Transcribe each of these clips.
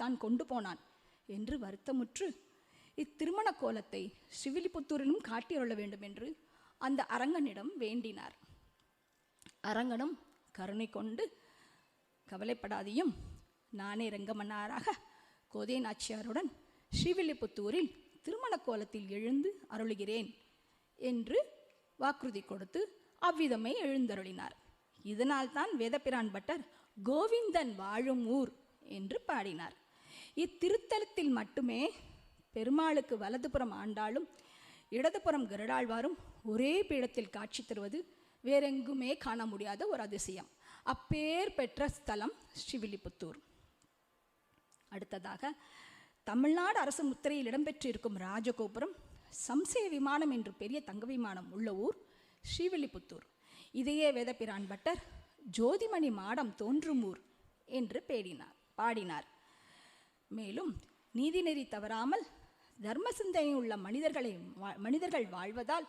தான் கொண்டு போனான் என்று வருத்தமுற்று இத்திருமண கோலத்தை ஸ்ரீவில்லிபுத்தூரிலும் காட்டியருள வேண்டும் என்று அந்த அரங்கனிடம் வேண்டினார். அரங்கனும் கருணை கொண்டு, கவலைப்படாதையும், நானே ரங்கமன்னாராக கோதை நாச்சியாருடன் ஸ்ரீவில்லிபுத்தூரில் திருமண கோலத்தில் எழுந்து அருளுகிறேன் என்று வாக்குறுதி கொடுத்து அவ்விதமே எழுந்தருளினார். இதனால்தான் வேதபிரான் பட்டர் கோவிந்தன் வாழும் ஊர் என்று பாடினார். இத்திருத்தலத்தில் மட்டுமே பெருமாளுக்கு வலதுபுறம் ஆண்டாளும் இடதுபுறம் கருடாழ்வாரும் ஒரே பீடத்தில் காட்சி தருவது வேறெங்குமே காண முடியாத ஒரு அதிசயம். அப்பேர் பெற்ற ஸ்தலம் ஸ்ரீவில்லிபுத்தூர். அடுத்ததாக, தமிழ்நாடு அரசு முத்திரையில் இடம்பெற்றிருக்கும் ராஜகோபுரம், சம்சய விமானம் என்று பெரிய தங்க விமானம் உள்ள ஊர் ஸ்ரீவில்லிபுத்தூர். இதையே வேதபிரான் பட்டர் ஜோதிமணி மாடம் தோன்றும் ஊர் என்று பாடினார். மேலும் நீதிநெறி தவறாமல் தர்ம சிந்தனை உள்ள மனிதர்கள் வாழ்வதால்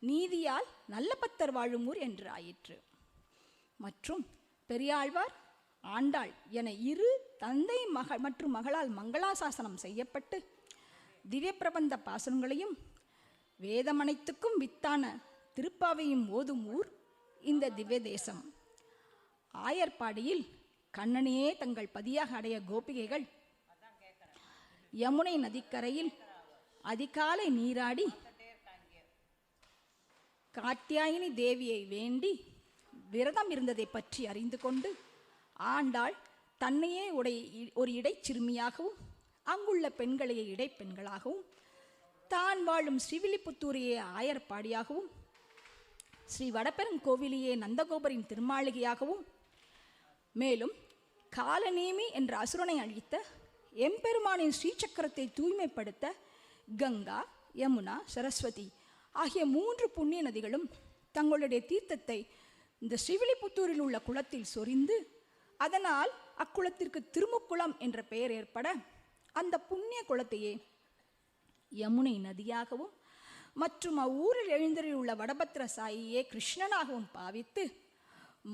நீதியால் நல்ல பத்தர் வாழும் ஊர் என்று ஆயிற்று. மற்றும் பெரியாழ்வார், ஆண்டாள் என இரு தந்தை மற்றும் மகளால் மங்களாசாசனம் செய்யப்பட்டு திவ்ய பிரபந்த பாசனங்களையும் வேதமனைத்துக்கும் வித்தான திருப்பாவையும் ஓதும் ஊர் இந்த திவ்ய தேசம். ஆயர்பாடியில் கண்ணனையே தங்கள் பதியாக அடைய கோபிகைகள் யமுனை நதிக்கரையில் அதிகாலை நீராடி காத்தியாயினி தேவியை வேண்டி விரதம் இருந்ததை பற்றி அறிந்து கொண்டு ஆண்டாள் தன்னையே ஒரு இடைச்சிறுமியாகவும் அங்குள்ள பெண்களையே இடைப்பெண்களாகவும் தான் வாழும் ஸ்ரீவில்லிபுத்தூரையே ஆயர்பாடியாகவும் ஸ்ரீ வடபெருங்கோவிலையே நந்தகோபரின் திருமாளிகையாகவும் மேலும் காலநேமி என்ற அசுரனை அழித்த எம்பெருமானின் ஸ்ரீசக்கரத்தை தூய்மைப்படுத்த கங்கா, யமுனா, சரஸ்வதி ஆகிய 3 புண்ணிய நதிகளும் தங்களுடைய தீர்த்தத்தை இந்த ஸ்ரீவில்லிபுத்தூரில் உள்ள குளத்தில் சொரிந்து அதனால் அக்குளத்திற்கு திருமுக்குளம் என்ற பெயர் ஏற்பட அந்த புண்ணிய குளத்தையே யமுனை நதியாகவும் மற்றும் அவ்வூரில் எழுந்தருளியுள்ள வடபத்திர சாயியே கிருஷ்ணனாகவும் பாவித்து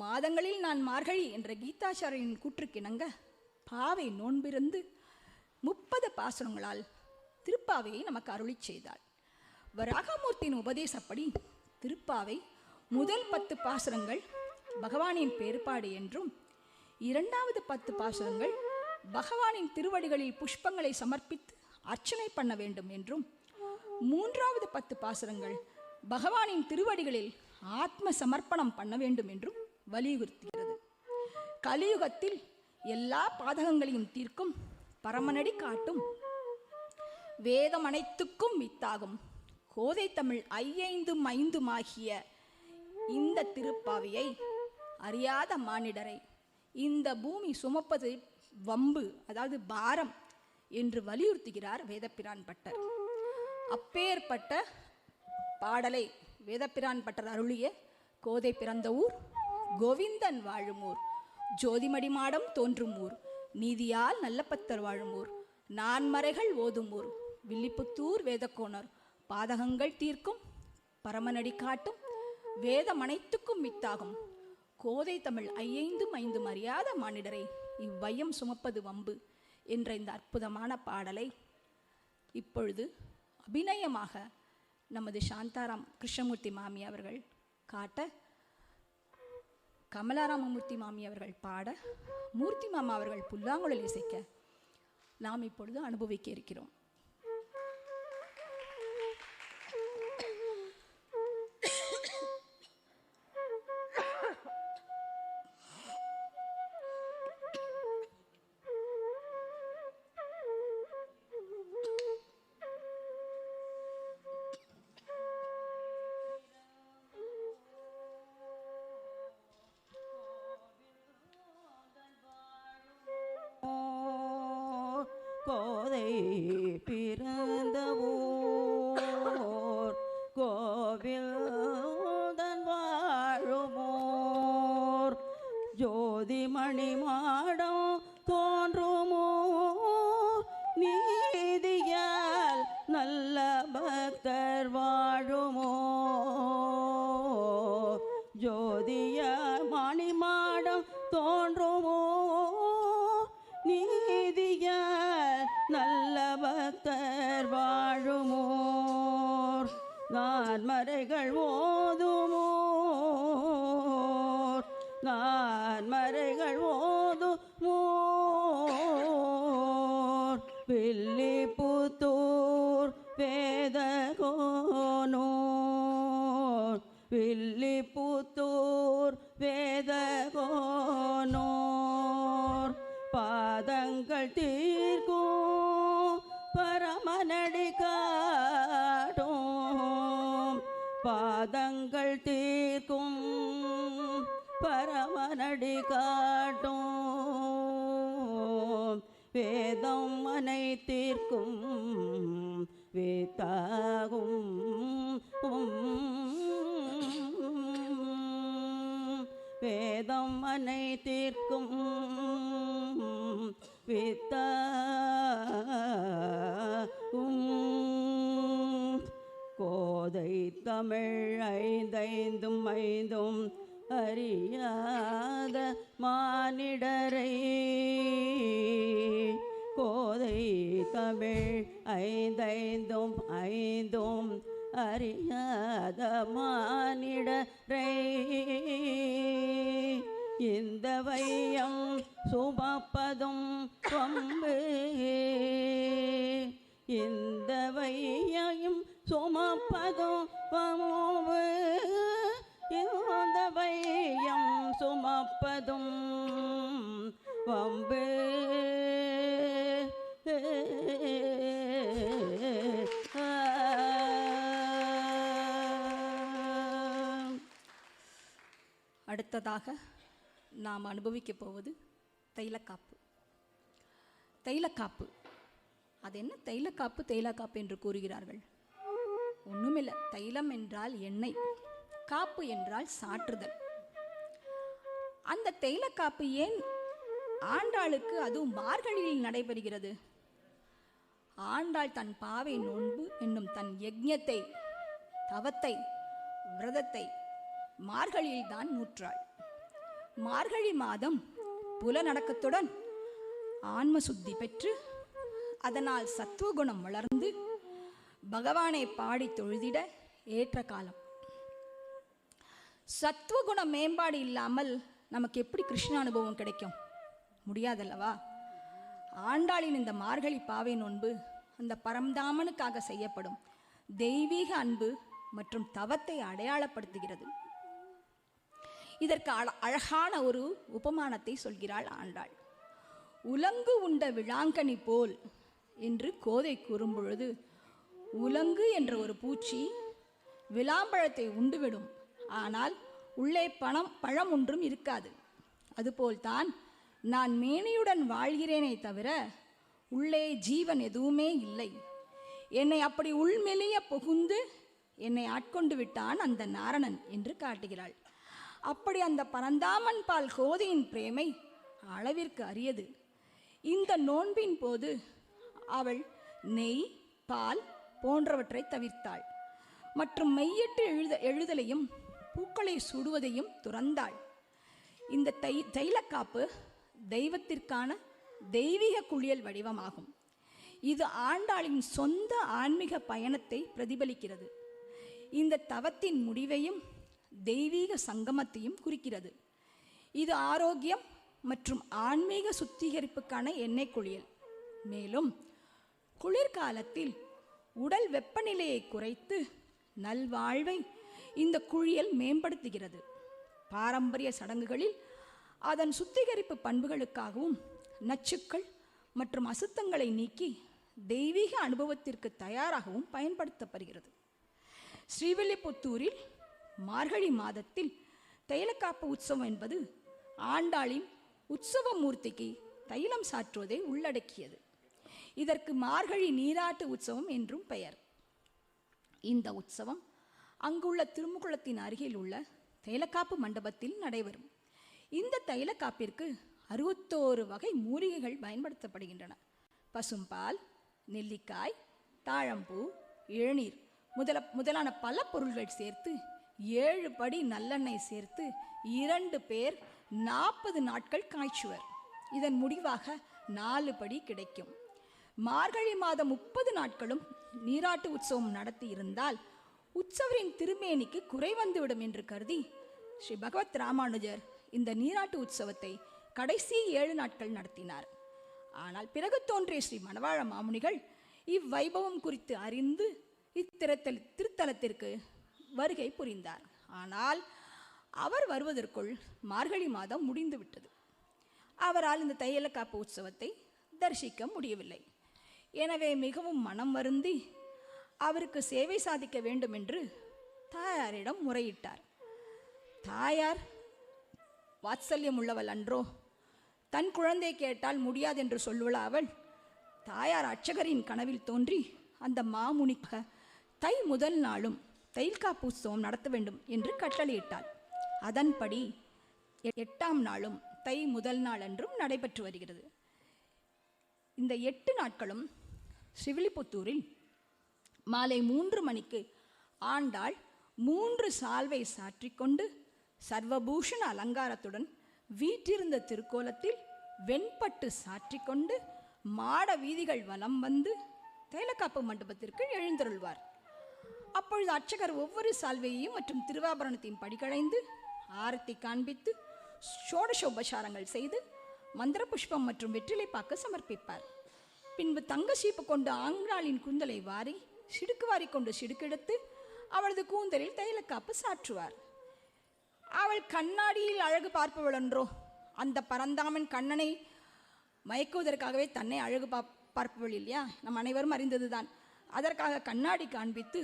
மாதங்களில் நான் மார்கழி என்ற கீதாச்சாரியனின் கூற்றுக்கிணங்க பாவை நோன்பிருந்து 30 பாசுரங்களால் திருப்பாவையை நமக்கு அருளி செய்தாள். வராகமூர்த்தியின் உபதேசப்படி திருப்பாவை முதல் 10 பாசுரங்கள் பகவானின் பேர்பாடு என்றும், இரண்டாவது 10 பாசுரங்கள் பகவானின் திருவடிகளில் புஷ்பங்களை சமர்ப்பித்து அர்ச்சனை பண்ண வேண்டும் என்றும், மூன்றாவது 10 பாசுரங்கள் பகவானின் திருவடிகளில் ஆத்ம சமர்ப்பணம் பண்ண வேண்டும் என்றும் வலியுறுத்துகிறது. கலியுகத்தில் எல்லா பாதகங்களையும் தீர்க்கும் பரமனடி காட்டும் வேதம் அனைத்துக்கும் வித்தாகும் கோதை தமிழ் 5 ஆகிய இந்த திருப்பாவையை அறியாத மானிடரை இந்த பூமி சுமப்பது வம்பு, அதாவது பாரம் என்று வலியுறுத்துகிறார் வேதபிரான் பட்டர். அப்பேற்பட்ட பாடலை வேதபிரான் பட்டர் அருளிய கோதை பிறந்த ஊர், கோவிந்தன் வாழும் ஊர், ஜோதிமடி மாடம் தோன்றும் ஊர், நீதியால் நல்லப்பத்தர் வாழும் ஊர், நான்மறைகள் ஓதும் ஊர், வில்லிபுத்தூர் வேதக்கோணர் பாதகங்கள் தீர்க்கும் பரமனடி காட்டும் வேதம் அனைத்துக்கும் வித்தாகும் கோதை தமிழ் 5 அறியாத மானிடரை இவ்வையம் சுமப்பது வம்பு என்ற இந்த அற்புதமான பாடலை இப்பொழுது அபிநயமாக நமது சாந்தாராம் கிருஷ்ணமூர்த்தி மாமி அவர்கள் காட்ட, கமலாராமமூர்த்தி மாமி அவர்கள் பாட, மூர்த்தி மாமா அவர்கள் புல்லாங்குழல் இசைக்க நாம் இப்பொழுது அனுபவிக்க இருக்கிறோம். கோதை பிறந்த ஊர் கோவில்தன் வாழுமோர் ஜோதிமணி மாடம் தோன்றுமோர் நீதியால் நல்ல பக்தர் வாழுமோர் ஜோதியால் மணி மாடம் தோன்றுமோர் நீதியால் நான்மறைகள் ஓதுமோர் நான்மறைகள் ஓதுமோர் வில்லிபுத்தூர் வேதகோனோர் வில்லிபுத்தூர் வேதகோனோர் பாதங்கள் தீர்க்கும் பரமனடி காட்டும் பாதங்கள் தீர்க்கும் பரமனடி காட்டும் வேதம் அனைத்திற்கும் வேத்தாகும் வேதம் அனைத்திற்கும் வித்தாகும் கோதை தமிழ் ஐந்தைந்தும் ஐந்தும் அறியாத மானிடரை கோதை தமிழ் ஐந்தைந்தும் ஐந்தும் அறியாத மானிடரை இந்த வையம் சுமப்பதும் வம்பு இந்த வையம் சுமப்பதும் வம்பு இந்த வையம் சுமப்பதும் வம்பு அடுத்ததாக நாம் அனுபவிக்கப் போவது தைலக்காப்பு. தைலக்காப்பு அது என்ன? தைலக்காப்பு தைலக்காப்பு என்று கூறுகிறார்கள். ஒன்றுமில்லை, தைலம் என்றால் எண்ணெய், காப்பு என்றால் சாற்றுதல். அந்த தைலக்காப்பு ஏன் ஆண்டாளுக்கு அதுவும் மார்கழியில் நடைபெறுகிறது? ஆண்டாள் தன் பாவை நோன்பு என்னும் தன் யஜ்ஞத்தை, தவத்தை, விரதத்தை மார்கழியில் தான் நூற்றாள். மார்கழி மாதம் புலநடக்கத்துடன் ஆன்ம சுத்தி பெற்று அதனால் சத்துவகுணம் வளர்ந்து பகவானை பாடி தொழுதிட ஏற்ற காலம். சத்துவகுண மேம்பாடு இல்லாமல் நமக்கு எப்படி கிருஷ்ண அனுபவம் கிடைக்கும்? முடியாதல்லவா? ஆண்டாளின் இந்த மார்கழி பாவை நோன்பு அந்த பரம்தாமனுக்காக செய்யப்படும் தெய்வீக அன்பு மற்றும் தவத்தை அடையாளப்படுத்துகிறது. இதற்கு அழகான ஒரு உபமானத்தை சொல்கிறாள் ஆண்டாள். உலங்கு உண்ட விளாங்கனி போல் என்று கோதை கூறும்பொழுது, உலங்கு என்ற ஒரு பூச்சி விளாம்பழத்தை உண்டுவிடும், ஆனால் உள்ளே பழம் ஒன்றும் இருக்காது. அதுபோல்தான் நான் மேனியுடன் வாழ்கிறேனே தவிர உள்ளே ஜீவன் எதுவுமே இல்லை. என்னை அப்படி உள்மெலிய புகுந்து என்னை ஆட்கொண்டு விட்டான் அந்த நாரணன் என்று காட்டுகிறாள். அப்படி அந்த பரந்தாமன் பால் கோதையின் பிரேமை அளவிற்கு அரியது. இந்த நோன்பின் போது அவள் நெய், பால் போன்றவற்றை தவிர்த்தாள் மற்றும் மெய்யிட்டு எழுதலையும் பூக்களை சுடுவதையும் துறந்தாள். இந்த தைலக்காப்பு தெய்வத்திற்கான தெய்வீக குளியல் வடிவமாகும். இது ஆண்டாளின் சொந்த ஆன்மீக பயணத்தை பிரதிபலிக்கிறது. இந்த தவத்தின் முடிவையும் தெய்வீக சங்கமத்தையும் குறிக்கிறது. இது ஆரோக்கியம் மற்றும் ஆன்மீக சுத்திகரிப்புக்கான எண்ணெய் குளியல். மேலும் குளிர்காலத்தில் உடல் வெப்பநிலையை குறைத்து நல்வாழ்வை இந்த குளியல் மேம்படுத்துகிறது. பாரம்பரிய சடங்குகளில் அதன் சுத்திகரிப்பு பண்புகளுக்காகவும் நச்சுக்கள் மற்றும் அசுத்தங்களை நீக்கி தெய்வீக அனுபவத்திற்கு தயாராகவும் பயன்படுத்தப்படுகிறது. ஸ்ரீவில்லிபுத்தூரில் மார்கழி மாதத்தில் தைலக்காப்பு உற்சவம் என்பது ஆண்டாளின் உற்சவ மூர்த்திக்கு தைலம் சாற்றுவதை உள்ளடக்கியது. இதற்கு மார்கழி நீராட்டு உற்சவம் என்றும் பெயர். இந்த உற்சவம் அங்குள்ள திருமுகுளத்தின் அருகில் உள்ள தைலக்காப்பு மண்டபத்தில் நடைபெறும். இந்த தைலக்காப்பிற்கு 61 வகை மூலிகைகள் பயன்படுத்தப்படுகின்றன. பசும்பால், நெல்லிக்காய், தாழம்பூ, இளநீர் முதலான பல பொருள்கள் சேர்த்து 7 படி நல்லெண்ணெய் சேர்த்து 2 பேர் 40 நாட்கள் காய்ச்சுவர். இதன் முடிவாக 4 படி கிடைக்கும். மார்கழி மாதம் 30 நாட்களும் நீராட்டு உற்சவம் நடத்தி இருந்தால் உற்சவரின் திருமேனிக்கு குறை வந்துவிடும் என்று கருதி ஸ்ரீ பகவத் ராமானுஜர் இந்த நீராட்டு உற்சவத்தை கடைசி 7 நாட்கள் நடத்தினார். ஆனால் பிறகு தோன்றிய ஸ்ரீ மணவாள மாமுனிகள் இவ்வைபவம் குறித்து அறிந்து திருத்தலத்திற்கு வருகை புரிந்தார். ஆனால் அவர் வருவதற்குள் மார்கழி மாதம் முடிந்துவிட்டது. அவரால் இந்த தையலக்காப்பு உற்சவத்தை தரிசிக்க முடியவில்லை. எனவே மிகவும் மனம் வருந்தி அவருக்கு சேவை சாதிக்க வேண்டும் என்று தாயாரிடம் முறையிட்டார். தாயார் வாத்சல்யம் உள்ளவள் அன்றோ, தன் குழந்தை கேட்டால் முடியாது என்று சொல்லுவள அவள். தாயார் அர்ச்சகரின் கனவில் தோன்றி அந்த மாமுனிக்கு தை முதல் நாளும் தையல்காப்பு உற்சவம் நடத்த வேண்டும் என்று கட்டளையிட்டாள். அதன்படி 8ஆம் நாளும் தை முதல் நாள் என்றும் நடைபெற்று வருகிறது. இந்த 8 நாட்களும் ஸ்ரீவில்லிபுத்தூரில் மாலை 3 மணிக்கு ஆண்டாள் 3 சால்வை சாற்றிக்கொண்டு சர்வபூஷண அலங்காரத்துடன் வீற்றிருந்த திருக்கோலத்தில் வெண்பட்டு சாற்றிக்கொண்டு மாட வீதிகள் வலம் வந்து தைலக்காப்பு மண்டபத்திற்கு எழுந்தருள்வார். அப்பொழுது அர்ச்சகர் ஒவ்வொரு சால்வையையும் மற்றும் திருவாபரணத்தையும் படிக்கடைந்து ஆரத்தி காண்பித்து ஷோடசோபசாரங்கள் செய்து மந்திர புஷ்பம் மற்றும் வெற்றிலை பாக்கு சமர்ப்பிப்பார். பின்பு தங்க சீப்பு கொண்டு ஆண்டாளின் கூந்தலை வாரி சிடுக்கு வாரி கொண்டு சிடுக்கெடுத்து அவளது கூந்தலில் தைலக்காப்பு சாற்றுவார். அவள் கண்ணாடியில் அழகு பார்ப்பவள் என்றோ, அந்த பரந்தாமன் கண்ணனை மயக்குவதற்காகவே தன்னை அழகு பார்ப்பவள் இல்லையா, நம் அனைவரும் அறிந்ததுதான். அதற்காக கண்ணாடி காண்பித்து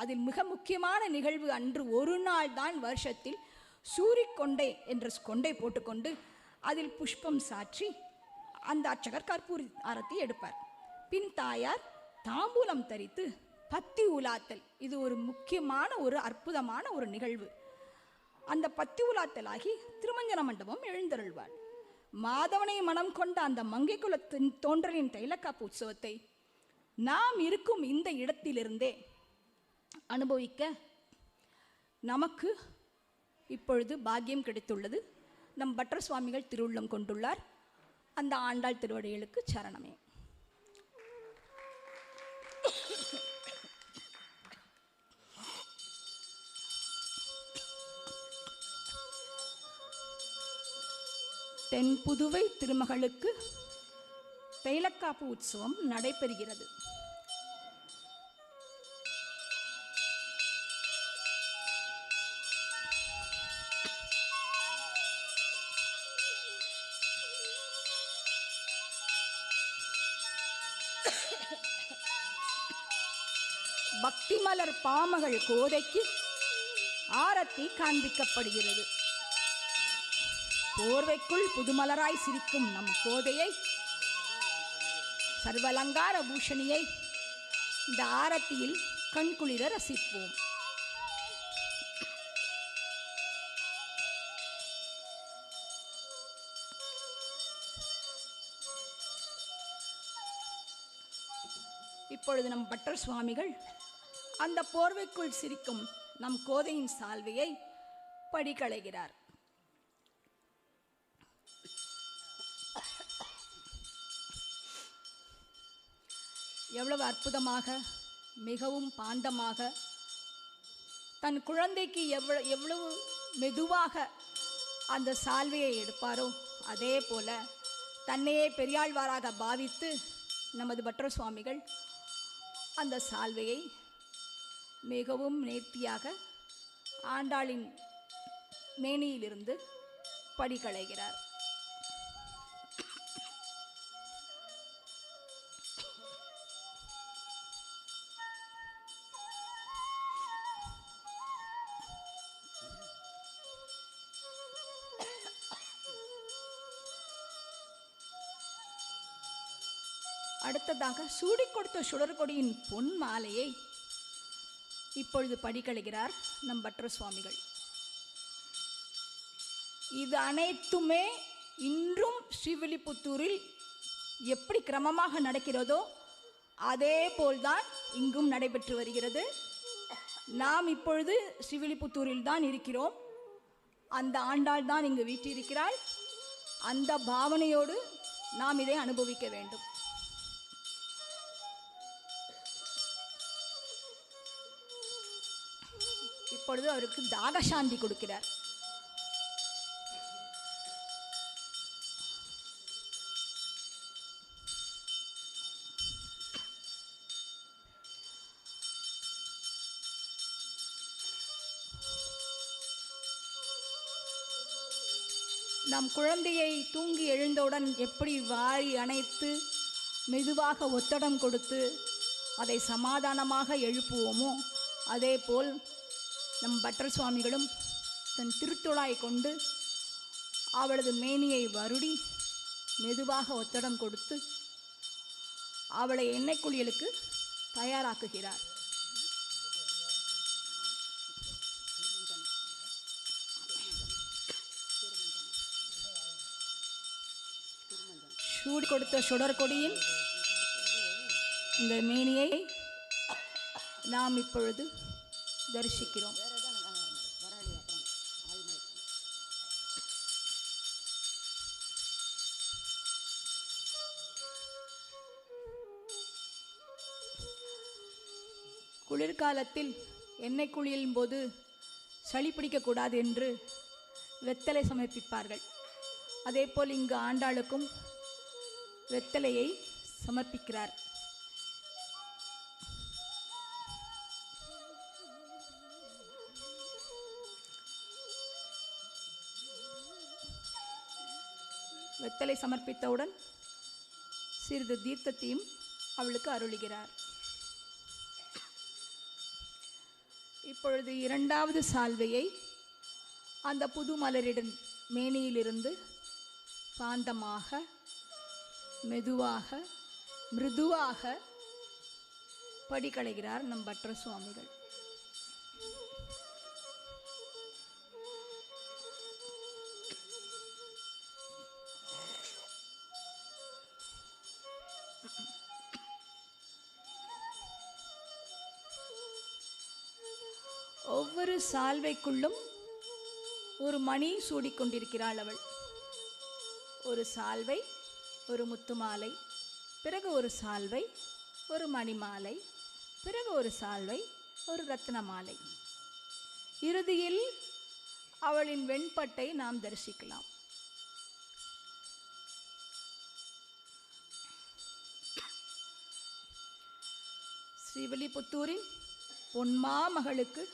அதில் மிக முக்கியமான நிகழ்வு அன்று ஒரு நாள் தான் வருஷத்தில் சூரிக்கொண்டை என்ற கொண்டை போட்டுக்கொண்டு அதில் புஷ்பம் சாற்றி அந்த அர்ச்சகர் கற்பூரி ஆரத்தி எடுப்பார். பின் தாயார் தாம்பூலம் தரித்து பத்தி உலாத்தல், இது ஒரு முக்கியமான ஒரு அற்புதமான ஒரு நிகழ்வு. அந்த பத்தி உலாத்தலாகி திருமஞ்சன மண்டபம் எழுந்தருள்வாள். மாதவனை மனம் கொண்ட அந்த மங்கை குலத்தின் தோன்றலின் தைலக்காப்பு உற்சவத்தை நாம் இருக்கும் இந்த இடத்திலிருந்தே அனுபவிக்க நமக்கு இப்பொழுது பாக்கியம் கிடைத்துள்ளது. நம் பட்டர் சுவாமிகள் திருவுள்ளம் கொண்டுள்ளார். அந்த ஆண்டாள் திருவடிகளுக்கு சரணமே. தென் புதுவை திருமகளுக்கு தைலக்காப்பு உற்சவம் நடைபெறுகிறது. பக்திமலர் பாமகள் கோதைக்கு ஆரத்தி காண்பிக்கப்படுகிறது. போர்வைக்குள் புதுமலராய் சிரிக்கும் நம் கோதையை, சர்வலங்கார பூஷணியை இந்த ஆரத்தியில் கண்குளிர ரசிப்போம். இப்பொழுது நம் பட்டர் சுவாமிகள் அந்த போர்வைக்குள் சிரிக்கும் நம் கோதையின் சால்வையை படிக்களைகிறார். எவ்வளவு அற்புதமாக, மிகவும் பாந்தமாக, தன் குழந்தைக்கு எவ்வளவு மெதுவாக அந்த சால்வையை எடுப்பாரோ, அதே போல தன்னையே பெரியாழ்வாராக பாவித்து நமது பட்டர் சுவாமிகள் அந்த சால்வையை மிகவும் நேர்த்தியாக ஆண்டாளின் மேனியிலிருந்து படிக்களைகிறார். அடுத்ததாக சூடிக் கொடுத்த சுடர்கொடியின் பொன் மாலையை இப்பொழுது படிக்களைகிறார் நம் பட்டர் சுவாமிகள். இது அனைத்துமே இன்றும் ஸ்ரீவில்லிபுத்தூரில் எப்படி கிரமமாக நடக்கிறதோ அதே போல்தான் இங்கும் நடைபெற்று வருகிறது. நாம் இப்பொழுது ஸ்ரீவில்லிபுத்தூரில் தான் இருக்கிறோம். அந்த ஆண்டாள் தான் இங்கு வீற்றிருக்கிறாள். அந்த பாவனையோடு நாம் இதை அனுபவிக்க வேண்டும். இப்பொழுது அவருக்கு தாகசாந்தி கொடுக்கிறார். நம் குழந்தையை தூங்கி எழுந்தவுடன் எப்படி வாரி அணைத்து மெதுவாக ஒத்தடம் கொடுத்து அதை சமாதானமாக எழுப்புவோமோ, அதே போல் நம் பட்டர் சுவாமிகளும் தன் திருத்துழாய் கொண்டு அவளது மேனியை வருடி மெதுவாக ஒத்தடம் கொடுத்து அவளை எண்ணெய் குளியலுக்கு தயாராக்குகிறார். சூடி கொடுத்த சுடற்கொடியின் இந்த மேனியை நாம் இப்பொழுது தரிசிக்கிறோம். குளிர்காலத்தில் எண்ணெய் குளியலின் போது சளி பிடிக்கக்கூடாது என்று வெத்தலை சமர்ப்பிப்பார்கள். அதேபோல் இங்கு ஆண்டாளுக்கும் வெத்தலையை சமர்ப்பிக்கிறார். வெத்தலை சமர்ப்பித்தவுடன் சிறிது தீர்த்தத்தையும் அவளுக்கு அருளுகிறார். இப்பொழுது இரண்டாவது சால்வையை அந்த புது மலரிடன் மேனியிலிருந்து சாந்தமாக மெதுவாக மிருதுவாக படிக்களைகிறார் நம் பட்டர் சுவாமிகள். ஒவ்வொரு சால்வைக்குள்ளும் ஒரு மணி சூடிக்கொண்டிருக்கிறாள் அவள். ஒரு சால்வை ஒரு முத்து மாலை, பிறகு ஒரு சால்வை ஒரு மணி மாலை, பிறகு ஒரு சால்வை ஒரு ரத்ன மாலை. இறுதியில் அவளின் வெண்பட்டை நாம் தரிசிக்கலாம். ஸ்ரீவில்லிபுத்தூரின் பொன்மா மகளுக்கு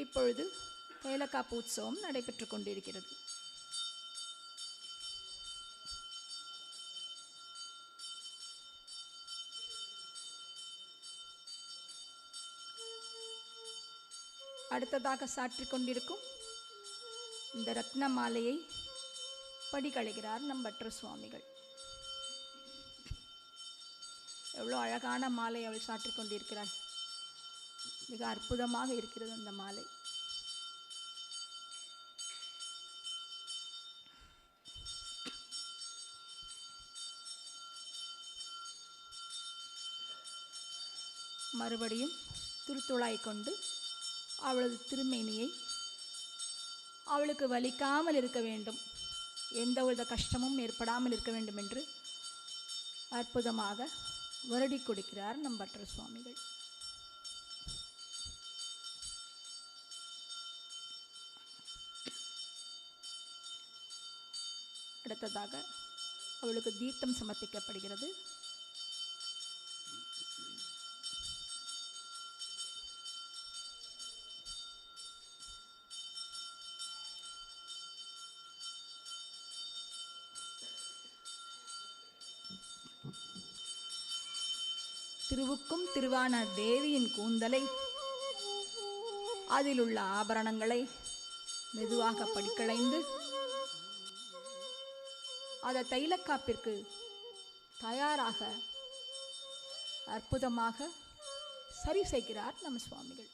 இப்பொழுது தைலக்காப்பு உற்சவம் நடைபெற்று கொண்டிருக்கிறது. அடுத்ததாக சாற்றிக் கொண்டிருக்கும் இந்த ரத்ன மாலையை படிகளைகிறார் நம் பட்டர் சுவாமிகள். எவ்வளோ அழகான மாலை அவள் சாற்றிக் கொண்டிருக்கிறாள். மிக அற்புதமாக இருக்கிறது அந்த மாலை. மறுபடியும் திருத்துழாய் கொண்டு அவளது திருமேனியை அவளுக்கு வலிக்காமல் இருக்க வேண்டும், எந்தவித கஷ்டமும் ஏற்படாமல் இருக்க வேண்டும் என்று அற்புதமாக வருடி கொடுக்கிறார் நம் பட்டர் சுவாமிகள். அடுத்ததாக அவளுக்கு தீர்த்தம் சமர்ப்பிக்கப்படுகிறது. திருவுக்கும் திருவான தேவியின் கூந்தலை, அதில் உள்ள ஆபரணங்களை மெதுவாக படிக்களைந்து அதை தைலக்காப்பிற்கு தயாராக அற்புதமாக சரி செய்கிறார் நம் சுவாமிகள்.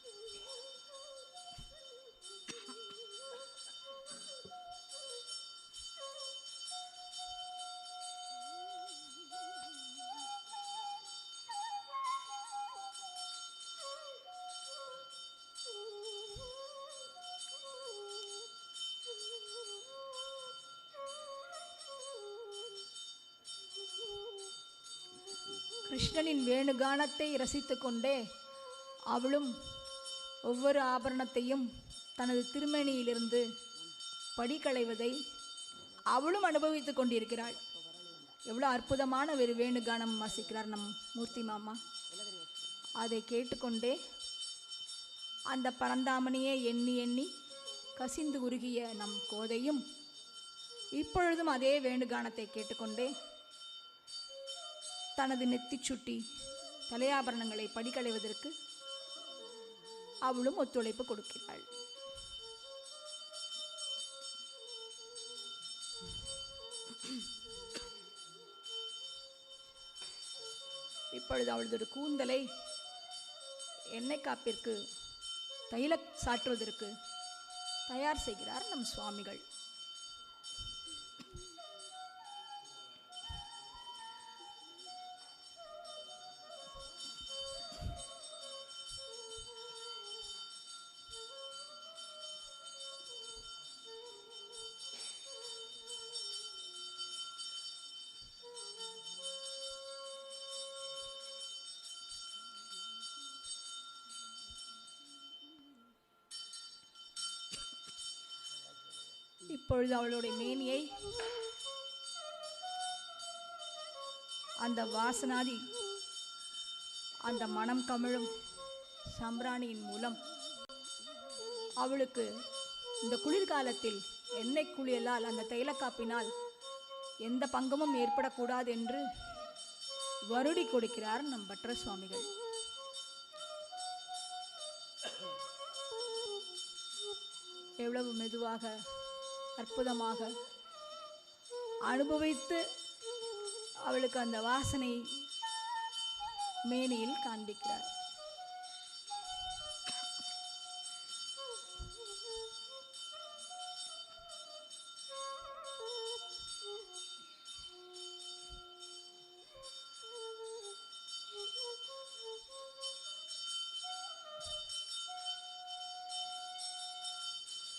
கிருஷ்ணனின் வேணுகானத்தை ரசித்து கொண்டே அவளும் ஒவ்வொரு ஆபரணத்தையும் தனது திருமேனியிலிருந்து படிகளைவதை அவளும் அனுபவித்துக் கொண்டிருக்கிறாள். எவ்வளோ அற்புதமான ஒரு வேணுகானம் வாசிக்கிறார் நம் மூர்த்தி மாமா. அதை கேட்டுக்கொண்டே அந்த பரந்தாமனையே எண்ணி எண்ணி கசிந்து உருகிய நம் கோதையும் இப்பொழுதும் அதே வேணுகானத்தை கேட்டுக்கொண்டே தனது நெத்தி சுட்டி தலையாபரணங்களை படிகளைவதற்கு அவளும் ஒத்துழைப்பு கொடுக்கிறாள். இப்பொழுது அவளது ஒரு கூந்தலை எண்ணெய் காப்பிற்கு தைல சாற்றுவதற்கு தயார் செய்கிறார் நம் சுவாமிகள். இப்பொழுது அவளுடைய மேனியை அந்த வாசனாதி அந்த மனம் கமிழும் சாம்பிராணியின் மூலம் அவளுக்கு இந்த குளிர்காலத்தில் எண்ணெய் குளியலால் அந்த தைலக்காப்பினால் எந்த பங்கமும் ஏற்படக்கூடாது என்று வருடி கொடுக்கிறார் நம் பட்டர் சுவாமிகள். எவ்வளவு மெதுவாக அற்புதமாக அனுபவித்து அவளுக்கு அந்த வாசனை மேனியில் காண்பிக்கிறார்.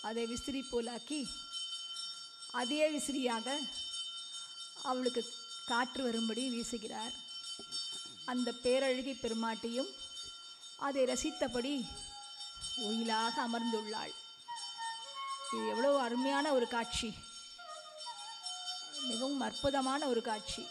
அதை விசிறி போலாக்கி அதே விசிறியாக அவளுக்கு காற்று வரும்படி வீசுகிறார். அந்த பேரழகி பெருமாட்டியும் அதை ரசித்தபடி ஒயிலாக அமர்ந்துள்ளாள். இது எவ்வளவு அருமையான ஒரு காட்சி, மிகவும் அற்புதமான ஒரு காட்சி.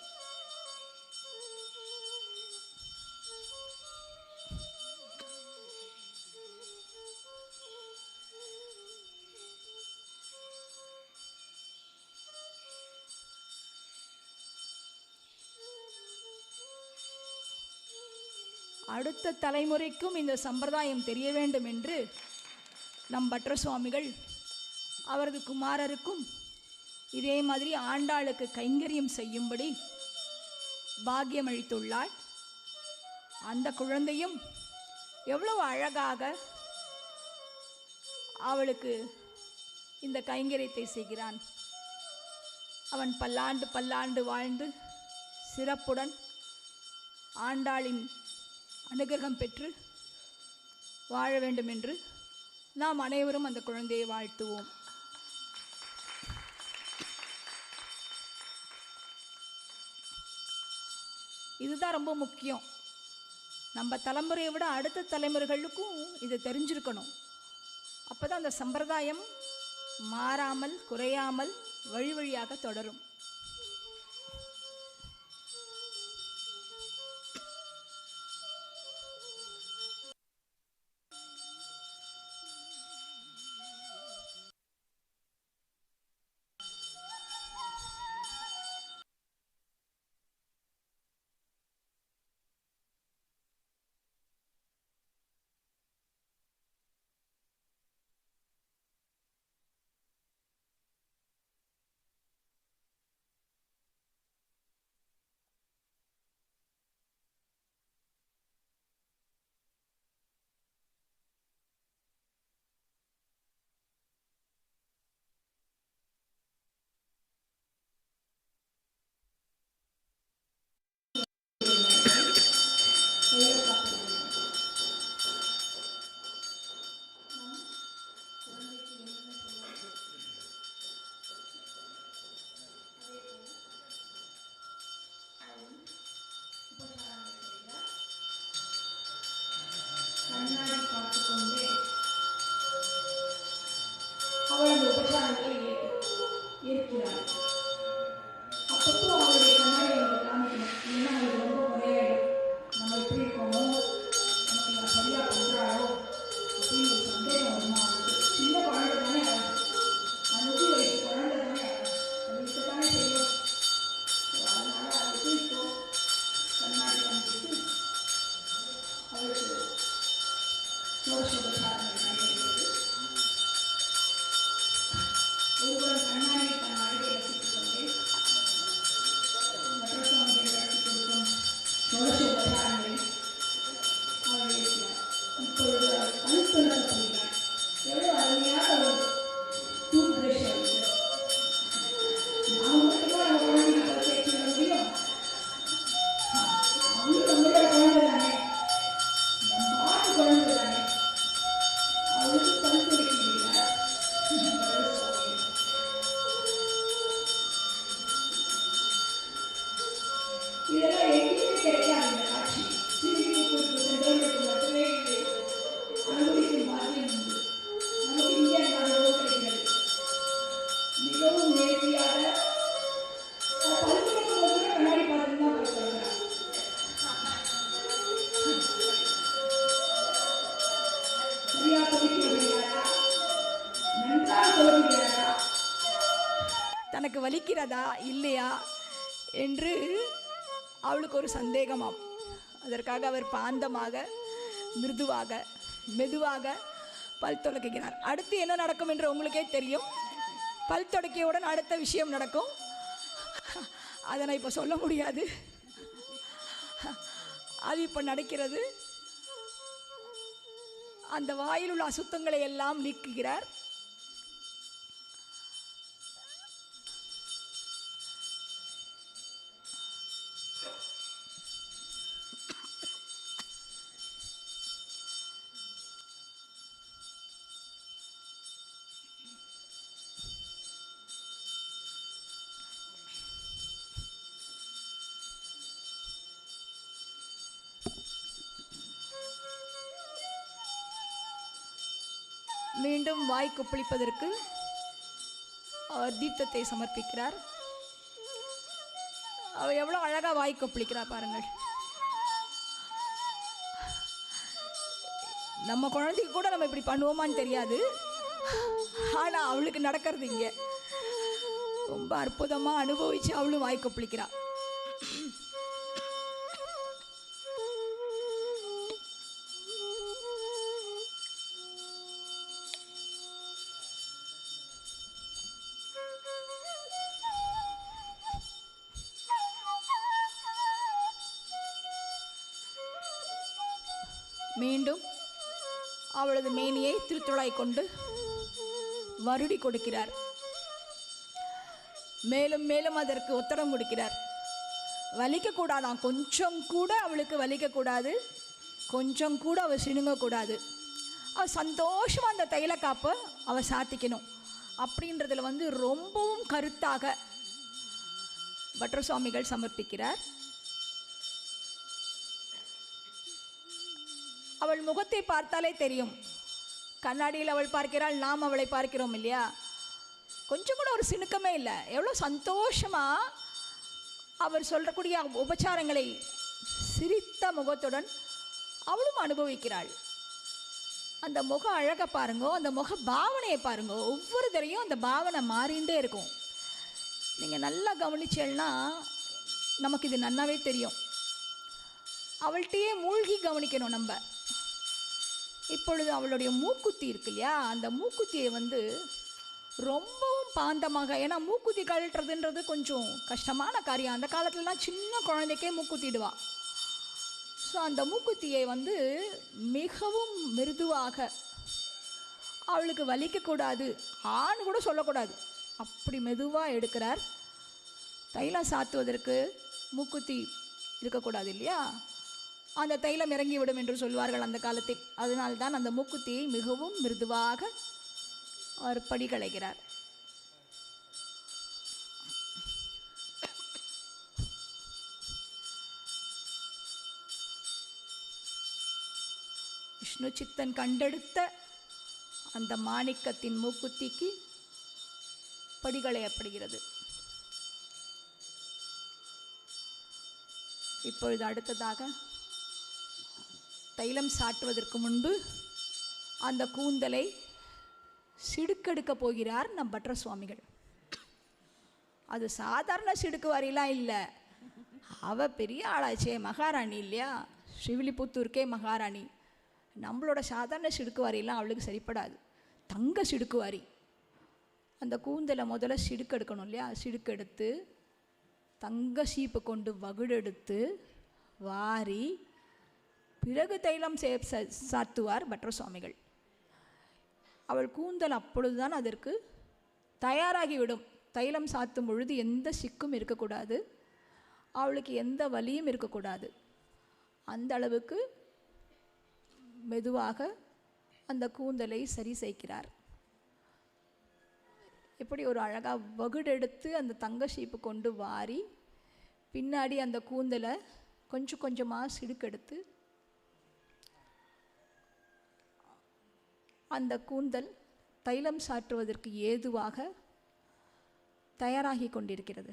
அடுத்த தலைமுறைக்கும் இந்த சம்பிரதாயம் தெரிய வேண்டும் என்று நம் பட்டர் சுவாமிகள் அவரது குமாரருக்கும் இதே மாதிரி ஆண்டாளுக்கு கைங்கரியம் செய்யும்படி பாக்கியம் அளித்துள்ளாள். அந்த குழந்தையும் எவ்வளவு அழகாக அவளுக்கு இந்த கைங்கரியத்தை செய்கிறான். அவன் பல்லாண்டு பல்லாண்டு வாழ்ந்து சிறப்புடன் ஆண்டாளின் அனுகிரகம் பெற்று வாழ வேண்டும் என்று நாம் அனைவரும் அந்த குழந்தையை வாழ்த்துவோம். இதுதான் ரொம்ப முக்கியம். நம்ம தலைமுறையை விட அடுத்த தலைமுறைகளுக்கும் இது தெரிஞ்சிருக்கணும். அப்போதான் அந்த சம்பிரதாயம் மாறாமல் குறையாமல் வழி வழியாக தொடரும். இருக்கிறார். அப்பப்போ அவருடைய கண்ணாடி அவருக்கு காமிக்கணும். இல்லைன்னா அவருக்கு ரொம்ப முறையாயிடும். நம்ம எப்படி இருக்கோமோ, நமக்கு இவன் சரியா பண்றாளோ அப்படின்னு ஒரு சந்தேகம் வருமா அவருக்கு. சின்ன குழந்தை தானே அவன், 5 வயசு குழந்தை தானே அவன், அது இருக்கத்தானே தெரியும். அதனால அவருக்கு இப்போ கண்ணாடி காமிச்சிட்டு அவருக்கு சோஷோபசாரங்கள் நடைபெறுகிறது. ஒருவன் கண்ணாடி தன் அழகை ரசித்துக் கொண்டே மற்ற சுவாமிகளை ரசித்துக் கொள்ளும் சோஷோபசாரங்களை அவர் இருக்கிறார். இப்பொழுது அவர் பல்துலக்கப்படுகிறார். எவ்வளவு அருமையாக ஒரு டூத் பிரஷ் அவருக்கு. நாம் மட்டும்தான் நம்ம குழந்தைங்க பரிசு சொல்ல முடியும். அவங்களும் நம்மளோட குழந்தை தானே, நம்ம ஆட்டு குழந்தை தானே. அவருக்கு பல் துடைக்கிறார். இதெல்லாம் எங்கேயுமே கிடைக்காது. இந்த காட்சி சிறுமிக்கு சென்றவர்களுக்கு மட்டுமே இது அனுபவிக்கும் பாக்கியம் உண்டு. நமக்கு இங்கே அந்த அனுபவம் கிடைக்கிறது. மிகவும் நேர்த்தியாக பல் துடைக்கும் போது கூட கண்ணாடி பார்த்து தான் போய் சொல்கிறார். சரியா துடைக்க விடுகிறாரா, நன்றாக துடைக்கிறாரா, தனக்கு வலிக்கிறதா இல்லையா என்று அவளுக்கு ஒரு சந்தேகமாம். அதற்காக அவர் பாந்தமாக மிருதுவாக மெதுவாக பல் துலக்குகிறார். அடுத்து என்ன நடக்கும் என்று உங்களுக்கே தெரியும். பல் துடைக்கியவுடன் அடுத்த விஷயம் நடக்கும். அதை நான் இப்போ சொல்ல முடியாது. அது இப்போ நடக்கிறது. அந்த வாயில் உள்ள அசுத்தங்களை எல்லாம் நீக்குகிறார். மீண்டும் வாய் கொப்பளிப்பதற்கு அவர் தீர்த்தத்தை சமர்ப்பிக்கிறார். அவர் எவ்வளோ அழகாக வாய் கொப்பளிக்கிறார் பாருங்கள். நம்ம குழந்தைக்கு கூட நம்ம இப்படி பண்ணுவோமான்னு தெரியாது. ஆனால் அவளுக்கு நடக்கிறது இங்கே ரொம்ப அற்புதமாக அனுபவித்து அவளும் வாய் கொப்பளிக்கிறாள். மீண்டும் அவளது மேனியை திருத்துழாய் கொண்டு வருடி கொடுக்கிறார். மேலும் மேலும் அதற்கு ஒத்தடம் கொடுக்கிறார். வலிக்கக்கூடாதான், கொஞ்சம் கூட அவளுக்கு வலிக்கக்கூடாது, கொஞ்சம் கூட அவள் சிணுங்கக்கூடாது. அவள் சந்தோஷமாக அந்த தைல காப்பை அவள் சாத்திக்கணும் அப்படின்றதுல ரொம்பவும் கருத்தாக பட்டர் சுவாமிகள் சமர்ப்பிக்கிறார். அவள் முகத்தை பார்த்தாலே தெரியும். கண்ணாடியில் அவள் பார்க்கிறாள், நாம் அவளை பார்க்கிறோம் இல்லையா? கொஞ்சம் கூட ஒரு சிணுக்கமே இல்லை. எவ்வளோ சந்தோஷமாக அவர் சொல்லக்கூடிய உபச்சாரங்களை சிரித்த முகத்துடன் அவளும் அனுபவிக்கிறாள். அந்த முக அழகை பாருங்கோ, அந்த முக பாவனையை பாருங்கோ. ஒவ்வொரு தரையும் அந்த பாவனை மாறிண்டே இருக்கும். நீங்கள் நல்லா கவனிச்சேன்னா நமக்கு இது நன்னாவே தெரியும். அவள்கிட்டயே மூழ்கி கவனிக்கணும் நம்ம. இப்பொழுது அவளுடைய மூக்குத்தி இருக்கு இல்லையா, அந்த மூக்குத்தியை ரொம்பவும் பாந்தமாக, ஏன்னா மூக்குத்தி கழட்டுறதுன்றது கொஞ்சம் கஷ்டமான காரியம். அந்த காலத்துலலாம் சின்ன குழந்தைக்கே மூக்குத்திடுவா. ஸோ அந்த மூக்குத்தியை மிகவும் மிருதுவாக, அவளுக்கு வலிக்கக்கூடாது, ஆண் கூட சொல்லக்கூடாது, அப்படி மெதுவாக எடுக்கிறார். தைலம் சாத்துவதற்கு மூக்குத்தி இருக்கக்கூடாது இல்லையா, அந்த தைலம் இறங்கிவிடும் என்று சொல்வார்கள் அந்த காலத்தில். அதனால்தான் அந்த மூக்குத்தியை மிகவும் மிருதுவாக அவர் படிகளைகிறார். விஷ்ணு சித்தன் கண்டெடுத்த அந்த மாணிக்கத்தின் மூக்குத்திக்கு படிகளையப்படுகிறது. இப்பொழுது அடுத்ததாக தைலம் சாட்டுவதற்கு முன்பு அந்த கூந்தலை சிடுக்கெடுக்க போகிறார் நம் பட்ற சுவாமிகள். அது சாதாரண சிடுக்கு வாரிலாம் இல்லை, அவ பெரிய ஆளாச்சே, மகாராணி இல்லையா, ஸ்ரீவில்லிபுத்தூருக்கே மகாராணி. நம்மளோட சாதாரண சிடுக்கு வாரியெல்லாம் அவளுக்கு சரிப்படாது, தங்க சிடுக்கு வாரி. அந்த கூந்தலை முதல்ல சிடுக்கு எடுக்கணும் இல்லையா, சிடுக்கு எடுத்து தங்க சீப்பு கொண்டு வகுடெடுத்து வாரி பிறகு தைலம் சாத்துவார் பட்ற சுவாமிகள். அவள் கூந்தல் அப்பொழுதுதான் அதற்கு தயாராகிவிடும். தைலம் சாத்தும் பொழுது எந்த சிக்கும் இருக்கக்கூடாது, அவளுக்கு எந்த வலியும் இருக்கக்கூடாது. அந்த அளவுக்கு மெதுவாக அந்த கூந்தலை சரி செய்கிறார். இப்படி ஒரு அழகாக வகுடெடுத்து அந்த தங்க சீப்பு கொண்டு வாரி பின்னாடி அந்த கூந்தலை கொஞ்சம் கொஞ்சமாக சிடுக்கெடுத்து அந்த கூந்தல் தைலம் சாற்றுவதற்கு ஏதுவாக தயாராகி கொண்டிருக்கிறது.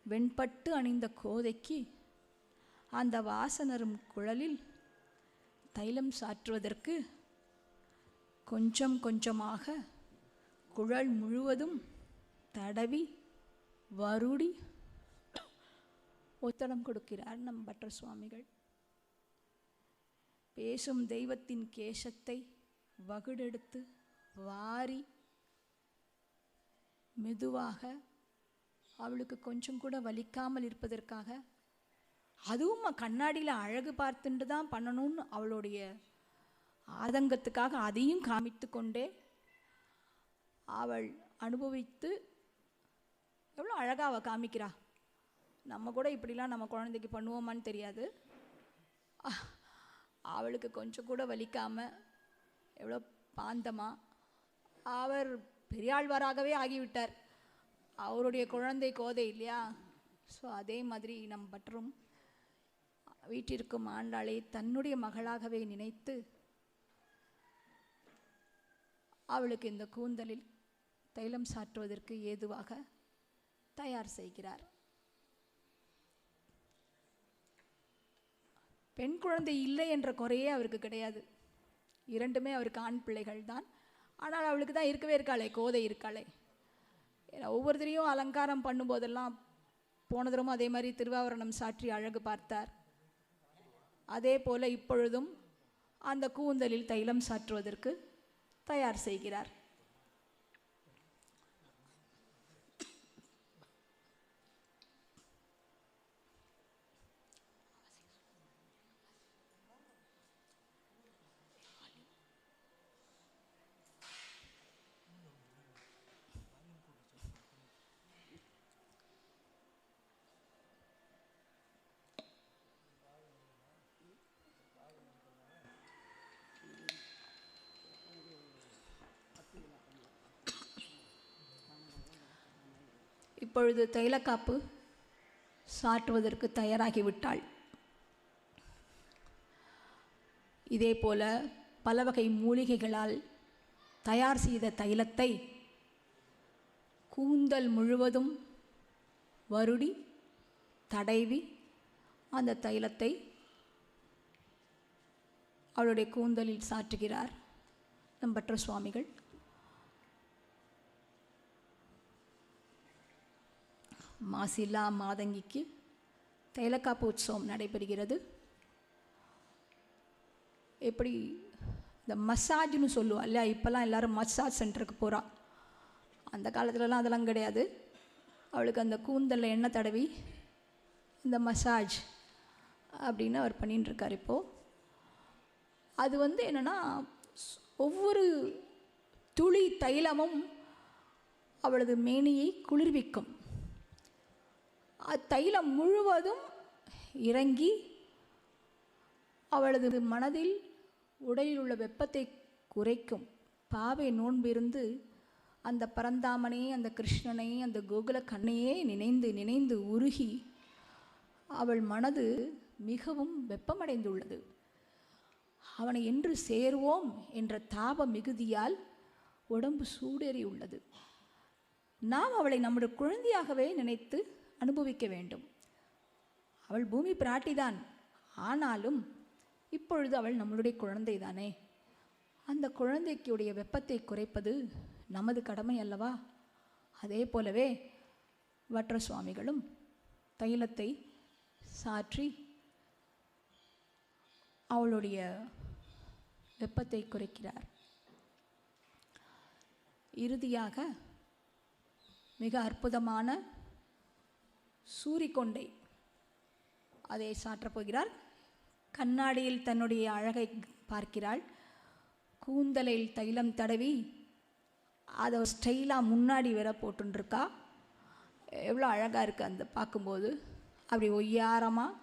வெண்பட்டு அணிந்த கோதைக்கு அந்த வாசனரும் குழலில் தைலம் சாற்றுவதற்கு கொஞ்சம் கொஞ்சமாக குழல் முழுவதும் தடவி வருடி ஒத்தடம் கொடுக்கிறார் நம் பட்ற சுவாமிகள். பேசும் தெய்வத்தின் கேசத்தை வகுடெடுத்து வாரி மெதுவாக அவளுக்கு கொஞ்சம் கூட வலிக்காமல் இருப்பதற்காக, அதுவும் கண்ணாடியில் அழகு பார்த்துட்டு தான் பண்ணணும்னு அவளுடைய ஆதங்கத்துக்காக அதையும் காமித்து கொண்டே அவள் அனுபவித்து எவ்வளோ அழகாக அவள் காமிக்கிறா. நம்ம கூட இப்படிலாம் நம்ம குழந்தைக்கு பண்ணுவோமான்னு தெரியாது. அவளுக்கு கொஞ்சம் கூட வலிக்காமல் எவ்வளோ பாந்தமாக, அவர் பெரியாழ்வாராகவே ஆகிவிட்டார், அவருடைய குழந்தை கோதை இல்லையா. ஸோ அதே மாதிரி நம் பற்றும் வீட்டிற்கும் ஆண்டாளை தன்னுடைய மகளாகவே நினைத்து அவளுக்கு இந்த கூந்தலில் தைலம் சாற்றுவதற்கு ஏதுவாக தயார் செய்கிறார். பெண் குழந்தை இல்லை என்ற குறையே அவருக்கு கிடையாது, இரண்டுமே அவருக்கு ஆண் பிள்ளைகள் தான். ஆனால் அவளுக்கு தான் இருக்கவே இருக்காளே, கோதை இருக்காளே. ஒவ்வொருத்தரையும் அலங்காரம் பண்ணும்போதெல்லாம் போன தரமும் அதே மாதிரி திருவாவரணம் சாற்றி அழகு பார்த்தார். அதே போல் இப்பொழுதும் அந்த கூந்தலில் தைலம் சாற்றுவதற்கு தயார் செய்கிறார். இப்பொழுது தைலக்காப்பு சாற்றுவதற்கு தயாராகிவிட்டாள். இதே போல பல வகை மூலிகைகளால் தயார் செய்த தைலத்தை கூந்தல் முழுவதும் வருடி தடவி அந்த தைலத்தை அவளுடைய கூந்தலில் சாற்றுகிறார் நம் பட்ற சுவாமிகள். மாசில்லா மாதங்கிக்கு தைலக்காப்பு உற்சவம் நடைபெறுகிறது. எப்படி இந்த மசாஜ்னு சொல்லுவோம் இல்லையா, இப்போல்லாம் எல்லோரும் மசாஜ் சென்டருக்கு போகிறா. அந்த காலத்துலலாம் அதெல்லாம் கிடையாது. அவளுக்கு அந்த கூந்தலில் எண்ணெய் தடவி இந்த மசாஜ் அப்படின்னு அவர் பண்ணிட்டுருக்கார். இப்போது அது என்னென்னா, ஒவ்வொரு துளி தைலமும் அவளது மேனியை குளிர்விக்கும். அத்தைலம் முழுவதும் இறங்கி அவளது மனதில் உடலில் உள்ள வெப்பத்தை குறைக்கும். பாவை நோன்பிருந்து அந்த பரந்தாமனே, அந்த கிருஷ்ணனை, அந்த கோகுல கண்ணையே நினைந்து நினைந்து உருகி அவள் மனது மிகவும் வெப்பமடைந்துள்ளது. அவனை என்று சேர்வோம் என்ற தாப மிகுதியால் உடம்பு சூடேறி உள்ளது. நாம் அவளை நம்முடைய குழந்தையாகவே நினைத்து அனுபவிக்க வேண்டும். அவள் பூமி பிராட்டிதான், ஆனாலும் இப்பொழுது அவள் நம்மளுடைய குழந்தை தானே. அந்த குழந்தைக்குடைய வெப்பத்தை குறைப்பது நமது கடமை அல்லவா? அதே போலவே வற்ற சுவாமிகளும் தைலத்தை சாற்றி அவளுடைய வெப்பத்தை குறைக்கிறார். இறுதியாக மிக அற்புதமான சூரிக்கொண்டை அதை சாற்றப் போகிறார். கண்ணாடியில் தன்னுடைய அழகை பார்க்கிறாள். கூந்தலில் தைலம் தடவி அதை ஸ்டைலாக முன்னாடி வேற போட்டுருக்கா. எவ்வளோ அழகாக இருக்குது அந்த பார்க்கும்போது. அப்படி ஒய்யாரமாக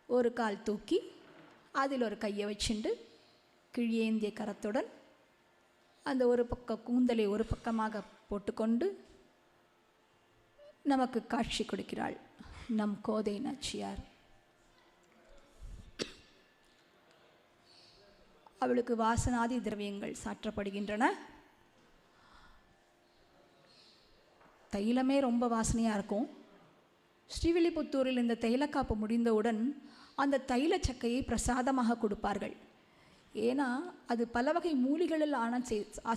ஒரு கால் தூக்கி அதில் ஒரு கையை வச்சுண்டு கிழியேந்திய கரத்துடன் அந்த ஒரு பக்க கூந்தலை ஒரு பக்கமாக போட்டுக்கொண்டு நமக்கு காட்சி கொடுக்கிறாள் நம் கோதை நாச்சியார். அவளுக்கு வாசனாதி திரவியங்கள் சாற்றப்படுகின்றன. தைலமே ரொம்ப வாசனையாக இருக்கும். ஸ்ரீவில்லிபுத்தூரில் இந்த தைலக்காப்பு முடிந்தவுடன் அந்த தைல சக்கையை பிரசாதமாக கொடுப்பார்கள். ஏன்னா அது பல வகை மூலிகளில்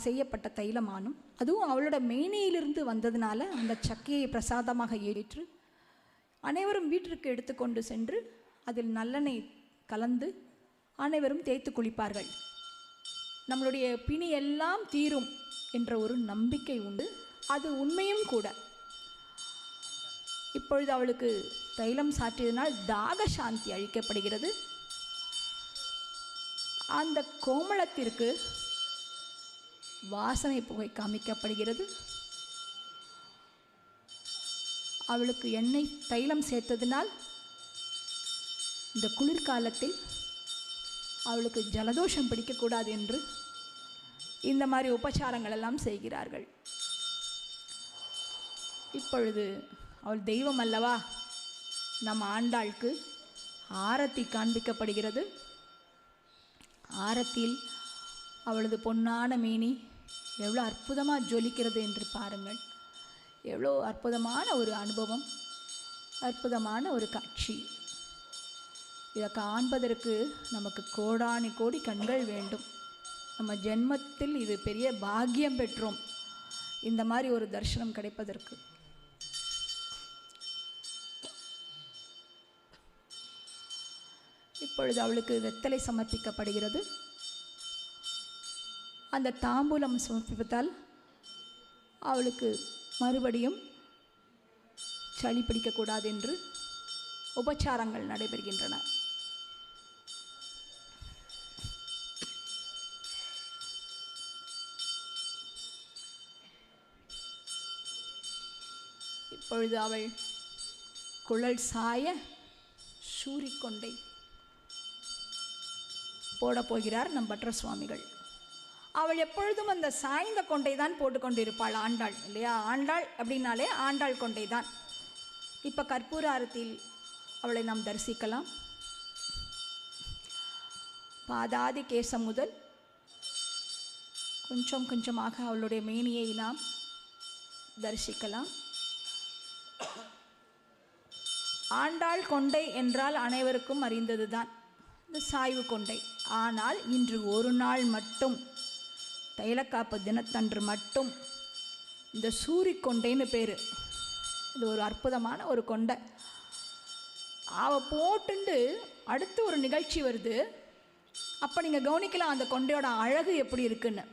செய்யப்பட்ட தைலமானும், அதுவும் அவளோட மேனியிலிருந்து வந்ததுனால அந்த சக்கையை பிரசாதமாக ஏற்று அனைவரும் வீட்டிற்கு எடுத்துக்கொண்டு சென்று அதில் நல்லெண்ணெய் கலந்து அனைவரும் தேய்த்து குளிப்பார்கள். நம்மளுடைய பிணி எல்லாம் தீரும் என்ற ஒரு நம்பிக்கை உண்டு. அது உண்மையும் கூட. இப்பொழுது அவளுக்கு தைலம் சாற்றியதனால் தாக சாந்தி அளிக்கப்படுகிறது. அந்த கோமளத்திற்கு வாசனை புகை காமிக்கப்படுகிறது. அவளுக்கு எண்ணெய் தைலம் சேர்த்ததினால் இந்த குளிர்காலத்தில் அவளுக்கு ஜலதோஷம் பிடிக்கக்கூடாது என்று இந்த மாதிரி உபச்சாரங்கள் எல்லாம் செய்கிறார்கள். இப்பொழுது அவள் தெய்வம் அல்லவா, நம் ஆண்டாளுக்கு ஆரத்தி காண்பிக்கப்படுகிறது. ஆரத்தியில் அவளது பொன்னான மேனி எவ்வளோ அற்புதமாக ஜொலிக்கிறது என்று பாருங்கள். எவ்வளோ அற்புதமான ஒரு அனுபவம், அற்புதமான ஒரு காட்சி. இதை காண்பதற்கு நமக்கு கோடானி கோடி கண்கள் வேண்டும். நம்ம ஜென்மத்தில் இது பெரிய பாக்கியம் பெற்றோம், இந்த மாதிரி ஒரு தரிசனம் கிடைப்பதற்கு. இப்பொழுது அவளுக்கு வெத்தலை சமர்ப்பிக்கப்படுகிறது. அந்த தாம்பூலம் சமர்ப்பிப்பதால் அவளுக்கு மறுபடியும் சளி பிடிக்கக்கூடாது என்று உபச்சாரங்கள் நடைபெறுகின்றன. இப்பொழுது அவள் குழல் சாய சூரிக்கொண்டை போடப்போகிறார் நம் பற்ற சுவாமிகள். அவள் எப்பொழுதும் அந்த சாய்ந்த கொண்டை தான் போட்டுக்கொண்டிருப்பாள் ஆண்டாள் இல்லையா? ஆண்டாள் அப்படின்னாலே ஆண்டாள் கொண்டை தான். இப்போ கற்பூர ஆரத்தியில் அவளை நாம் தரிசிக்கலாம். பாதாதி கேசம் முதல் கொஞ்சம் கொஞ்சமாக அவளுடைய மேனியை நாம் தரிசிக்கலாம். ஆண்டாள் கொண்டை என்றால் அனைவருக்கும் அறிந்தது தான் இந்த சாய்வு கொண்டை. ஆனால் இன்று ஒரு நாள் மட்டும், தைலக்காப்பு தினத்தன்று மட்டும் இந்த சூரிக்கொண்டைன்னு பேர். இது ஒரு அற்புதமான ஒரு கொண்டை. அவள் போட்டுண்டு அடுத்து ஒரு நிகழ்ச்சி வருது. அப்போ நீங்கள் கவனிக்கலாம் அந்த கொண்டையோட அழகு எப்படி இருக்குன்னு.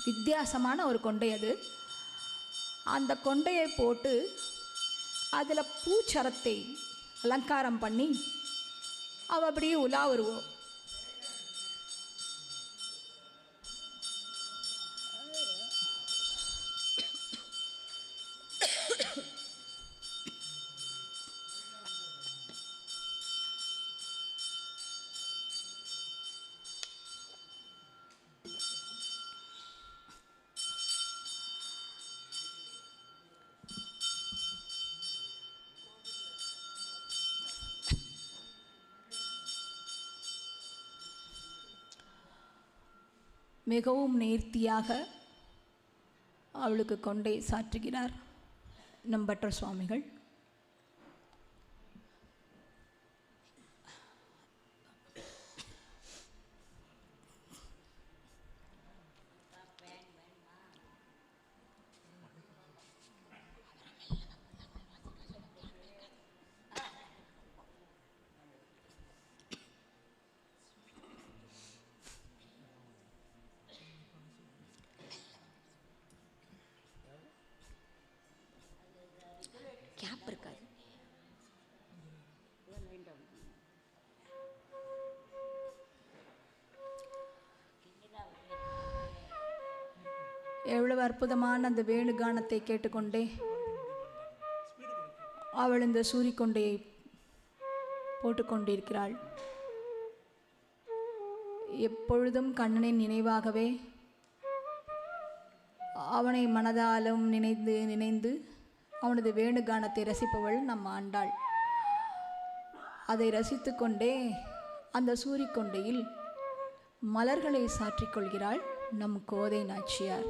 வித்தியாசமான ஒரு கொண்டை அது. அந்த கொண்டையை போட்டு அதில் பூச்சரத்தை அலங்காரம் பண்ணி அவள் அப்படியே உலா வருவோம். மிகவும் நேர்த்தியாக அவளுக்கு கொண்டே சாற்றுகிறார் நம்பற்ற சுவாமிகள். கேப் இருக்காது. எவ்வளவு அற்புதமான அந்த வேணுகானத்தை கேட்டுக்கொண்டே அவள் இந்த சூரிக்கொண்டையை போட்டுக்கொண்டிருக்கிறாள். எப்பொழுதும் கண்ணனின் நினைவாகவே அவனை மனதாலும் நினைந்து நினைந்து அவனது வேணுகானத்தை ரசிப்பவள் நம் ஆண்டாள். அதை ரசித்து கொண்டே அந்த சூரிக்கொண்டையில் மலர்களை சாற்றிக்கொள்கிறாள் நம் கோதை நாச்சியார்.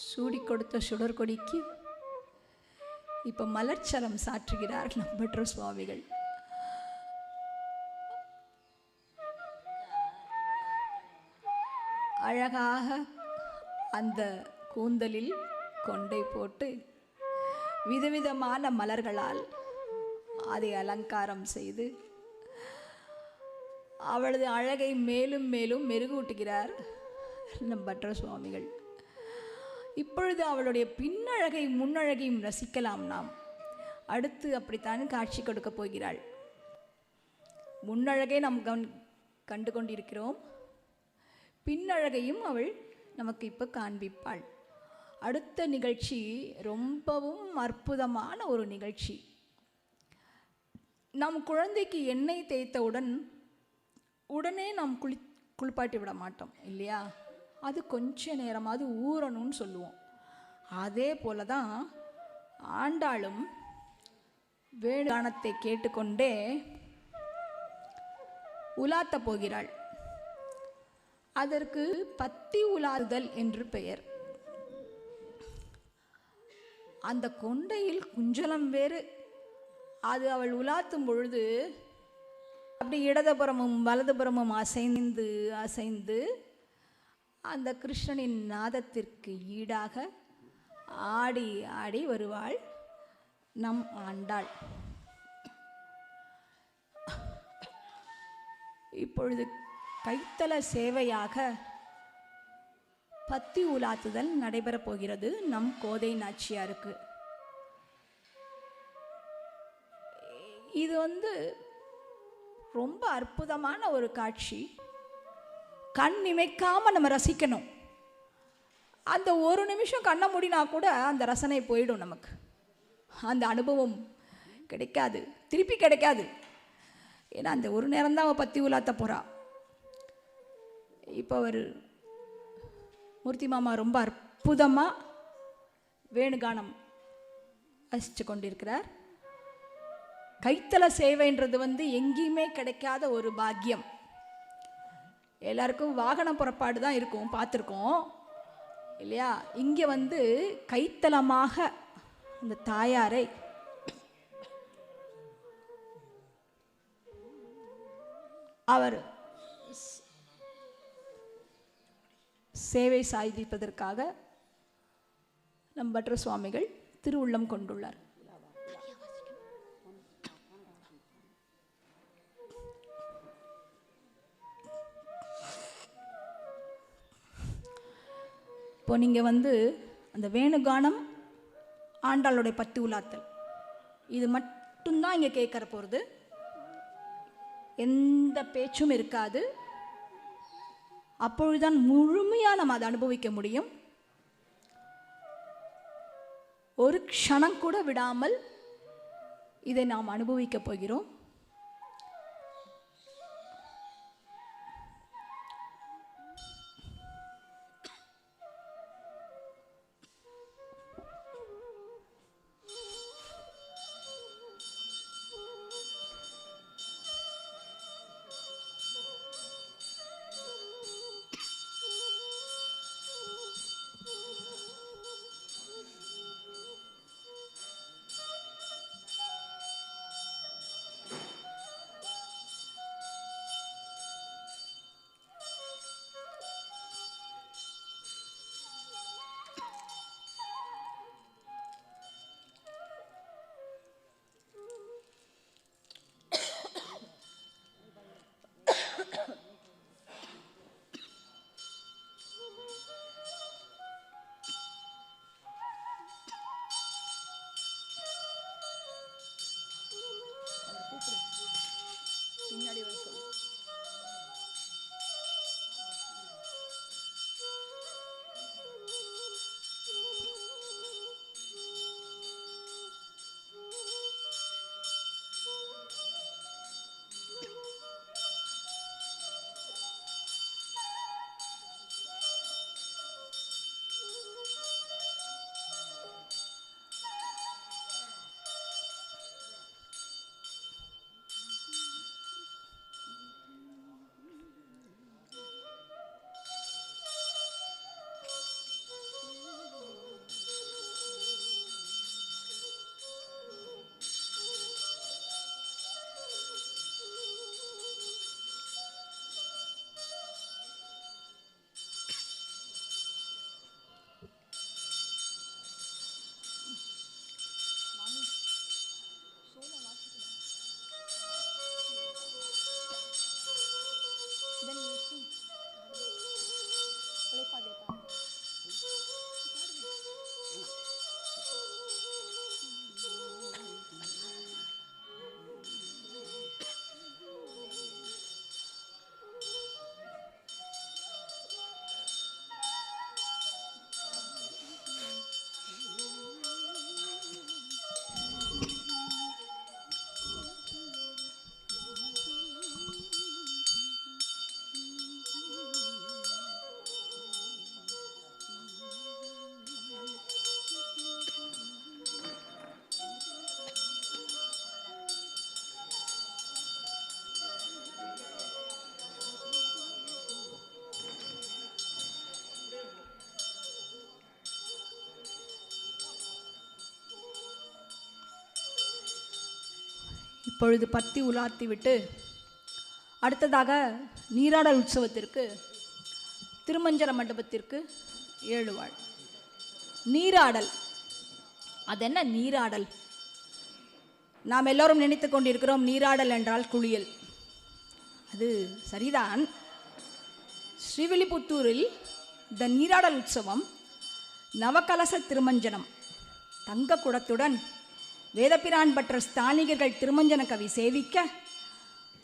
சூடி கொடுத்த சுடர்கொடிக்கு இப்ப மலர்ச்சரம் சாற்றுகிறார் நம்பற்ற சுவாமிகள். அழகாக அந்த கூந்தலில் கொண்டை போட்டு விதவிதமான மலர்களால் அதை அலங்காரம் செய்து அவளது அழகை மேலும் மேலும் மெருகூட்டுகிறார் நம்பற்ற சுவாமிகள். இப்பொழுது அவளுடைய பின்னழகை முன்னழகையும் ரசிக்கலாம் நாம். அடுத்து அப்படித்தான் காட்சி கொடுக்க போகிறாள். முன்னழகை நாம் கண்டு கொண்டிருக்கிறோம், பின்னழகையும் அவள் நமக்கு இப்போ காண்பிப்பாள். அடுத்த நிகழ்ச்சி ரொம்பவும் அற்புதமான ஒரு நிகழ்ச்சி. நம் குழந்தைக்கு எண்ணெய் தேய்த்தவுடன் உடனே நாம் குளிப்பாட்டி விட மாட்டோம் இல்லையா? அது கொஞ்ச நேரமாவது ஊறணும்னு சொல்லுவோம். அதே போல தான் ஆண்டாளும் வேணுகானத்தை கேட்டுக்கொண்டே உலாத்த போகிறாள். அதற்கு பத்தி உலாதுதல் என்று பெயர். அந்த கொண்டையில் குஞ்சலம் வேறு. அது அவள் உலாத்தும் பொழுது அப்படி இடதுபுறமும் வலதுபுறமும் அசைந்து அசைந்து அந்த கிருஷ்ணனின் நாதத்திற்கு ஈடாக ஆடி ஆடி வருவாள் நம் ஆண்டாள். இப்பொழுது கைத்தல சேவையாக பத்தி உலாத்துதல் நடைபெறப் போகிறது நம் கோதை நாச்சியாருக்கு. இது ரொம்ப அற்புதமான ஒரு காட்சி. கண் இமைக்காம நம்ம ரசிக்கணும். அந்த ஒரு நிமிஷம் கண்ணை மூடினா கூட அந்த ரசனை போயிடும், நமக்கு அந்த அனுபவம் கிடைக்காது, திருப்பி கிடைக்காது. ஏன்னா அந்த ஒரு நேரம் தான் அவள் பத்தி உலாத்த போறா. இப்போ அவர் மூர்த்தி மாமா ரொம்ப அற்புதமாக வேணுகானம் வசித்து கொண்டிருக்கிறார். கைத்தல சேவைன்றது எங்கேயுமே கிடைக்காத ஒரு பாக்கியம். எல்லாருக்கும் வாகன புறப்பாடு தான் இருக்கும், பார்த்துருக்கோம் இல்லையா? இங்கே கைத்தலமாக அந்த தாயாரை அவர் சேவை சாதிப்பதற்காக நம்பற்ற சுவாமிகள் திருவுள்ளம் கொண்டுள்ளார். இப்போ நீங்கள் அந்த வேணுகானம், ஆண்டாளுடைய பத்தி உலாத்தல், இது மட்டும்தான் இங்கே கேட்கற போகிறது. எந்த பேச்சும் இருக்காது. அப்பொழுதுதான் முழுமையாக நம்ம அதை அனுபவிக்க முடியும். ஒரு க்ஷணம் கூட விடாமல் இதை நாம் அனுபவிக்கப் போகிறோம். இப்பொழுது பத்தி உலார்த்திவிட்டு அடுத்ததாக நீராடல் உற்சவத்திற்கு திருமஞ்சன மண்டபத்திற்கு ஏழுவாள். நீராடல், அதென்ன நீராடல்? நாம் எல்லோரும் நினைத்து கொண்டிருக்கிறோம் நீராடல் என்றால் குளியல். அது சரிதான். ஸ்ரீவில்லிபுத்தூரில் இந்த நீராடல் உற்சவம் நவகலச திருமஞ்சனம், தங்க குடத்துடன் வேதபிரான் பற்ற ஸ்தானிகர்கள் திருமஞ்சன கவி சேவிக்க,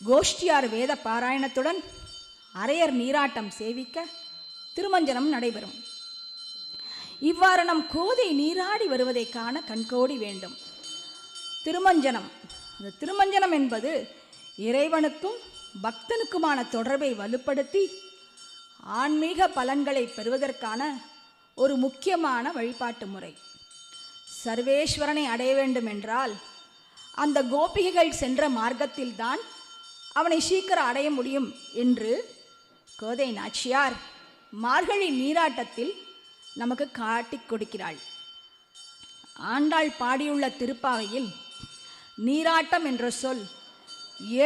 கோஷ்டியார் வேத பாராயணத்துடன் அரையர் நீராட்டம் சேவிக்க திருமஞ்சனம் நடைபெறும். இவ்வாறு நம் கோதை நீராடி வருவதை காண கண்கோடி வேண்டும். திருமஞ்சனம், அந்த திருமஞ்சனம் என்பது இறைவனுக்கும் பக்தனுக்குமான தொடர்பை வலுப்படுத்தி ஆன்மீக பலன்களை பெறுவதற்கான ஒரு முக்கியமான வழிபாட்டு முறை. சர்வேஸ்வரனை அடைய வேண்டும் என்றால் அந்த கோபிகைகள் சென்ற மார்க்கத்தில்தான் அவனை சீக்கிரம் அடைய முடியும் என்று கோதை நாச்சியார் மார்கழி நீராட்டத்தில் நமக்கு காட்டிக் கொடுக்கிறாள். ஆண்டாள் பாடியுள்ள திருப்பாவையில் நீராட்டம் என்ற சொல்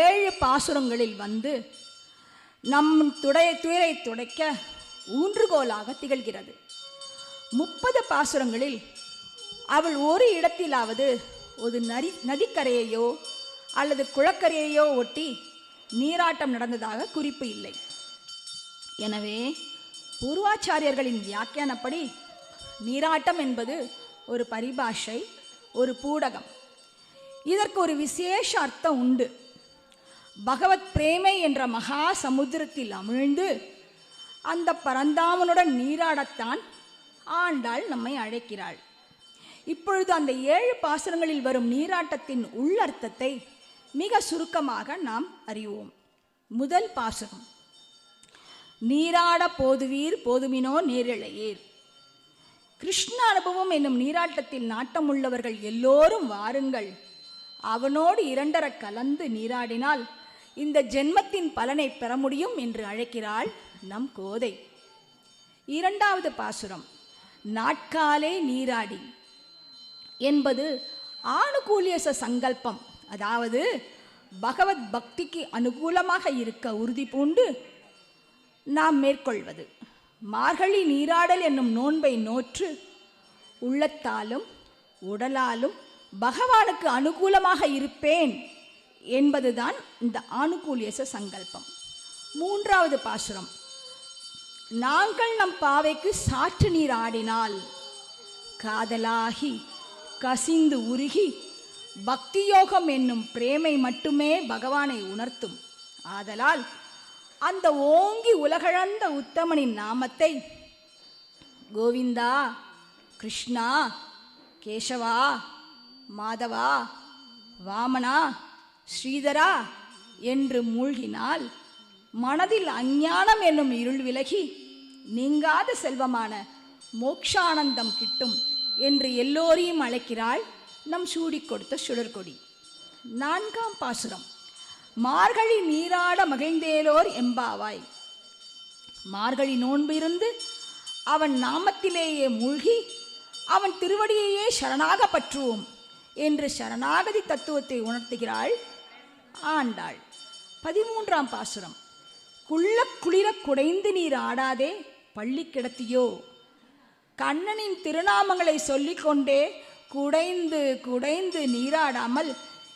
7 பாசுரங்களில் வந்து நம் துயரை துடைக்க ஊன்றுகோலாக திகழ்கிறது. 30 பாசுரங்களில் அவள் ஒரு இடத்திலாவது ஒரு நதிக்கரையையோ அல்லது குளக்கரையையோ ஒட்டி நீராட்டம் நடந்ததாக குறிப்பு இல்லை. எனவே பூர்வாச்சாரியர்களின் வியாக்கியானப்படி நீராட்டம் என்பது ஒரு பரிபாஷை, ஒரு பூடகம். இதற்கு ஒரு விசேஷ அர்த்தம் உண்டு. பகவத் பிரேமை என்ற மகா சமுத்திரத்தில் அமிழ்ந்து அந்த பரந்தாமனுடன் நீராடத்தான் ஆண்டாள் நம்மை அழைக்கிறாள். இப்பொழுது அந்த 7 பாசுரங்களில் வரும் நீராட்டத்தின் உள்ளர்த்தத்தை மிக சுருக்கமாக நாம் அறிவோம். முதல் பாசுரம், நீராட போதுவீர் போதுமினோ நேரிழையீர். கிருஷ்ண அனுபவம் என்னும் நீராட்டத்தில் நாட்டமுள்ளவர்கள் எல்லோரும் வாருங்கள், அவனோடு 2 கலந்து நீராடினால் இந்த ஜென்மத்தின் பலனை பெற முடியும் என்று அழைக்கிறாள் நம் கோதை. 2வது பாசுரம், நாட்காலே நீராடி என்பது ஆணுகூலியச சங்கல்பம், அதாவது பகவத் பக்திக்கு அனுகூலமாக இருக்க உறுதி பூண்டு நாம் மேற்கொள்வது. மார்கழி நீராடல் என்னும் நோன்பை நோற்று உள்ளத்தாலும் உடலாலும் பகவானுக்கு அனுகூலமாக இருப்பேன் என்பதுதான் இந்த ஆணுகூலியச சங்கல்பம். 3வது பாசுரம், நாங்கள் நம் பாவைக்கு சாற்று நீர் ஆடினால் காதலாகி கசிந்து உருகி பக்தியோகம் என்னும் பிரேமை மட்டுமே பகவானை உணர்த்தும். ஆதலால் அந்த ஓங்கி உலகளந்த உத்தமனின் நாமத்தை கோவிந்தா, கிருஷ்ணா, கேசவா, மாதவா, வாமனா, ஸ்ரீதரா என்று மூழ்கினால் மனதில் அஞ்ஞானம் என்னும் இருள் விலகி நீங்காத செல்வமான மோக்ஷானந்தம் கிட்டும் என்று எல்லோரையும் அழைக்கிறாள் நம் சூடி கொடுத்த சுடர்கொடி. 4ஆம் பாசுரம், மார்கழி நீராட மகிழ்ந்தேலோர் எம்பாவாய். மார்கழி நோன்பு இருந்து அவன் நாமத்திலேயே மூழ்கி அவன் திருவடியையே சரணாக பற்றுவோம் என்று சரணாகதி தத்துவத்தை உணர்த்துகிறாள் ஆண்டாள். 13ஆம் பாசுரம், குள்ள குளிர குடைந்து நீர் ஆடாதே பள்ளி கிடத்தியோ. கண்ணனின் திருநாமங்களை சொல்லிக்கொண்டே குடைந்து குடைந்து நீராடாமல்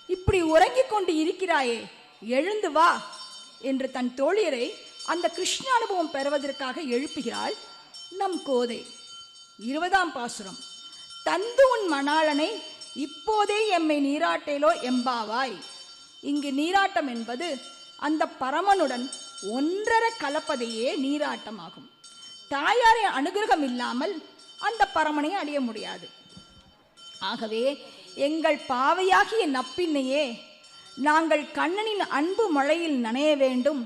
இப்படி உறங்கிக் கொண்டு இருக்கிறாயே, எழுந்து வா என்று தன் தோழியரை அந்த கிருஷ்ண அனுபவம் பெறுவதற்காக எழுப்புகிறாள் நம் கோதை. 20ஆம் பாசுரம், தந்து உன் மணாளனை இப்போதே எம்மை நீராட்டேலோ எம்பாவாய். இங்கு நீராட்டம் என்பது அந்த பரமனுடன் ஒன்றரை கலப்பதையே நீராட்டமாகும். தாயாரின் அனுகிரகம் இல்லாமல் அந்த பரமனை அடைய முடியாது. ஆகவே எங்கள் பாவையாகிய நப்பின்னையே, நாங்கள் கண்ணனின் அன்பு மழையில் நனைய வேண்டும்,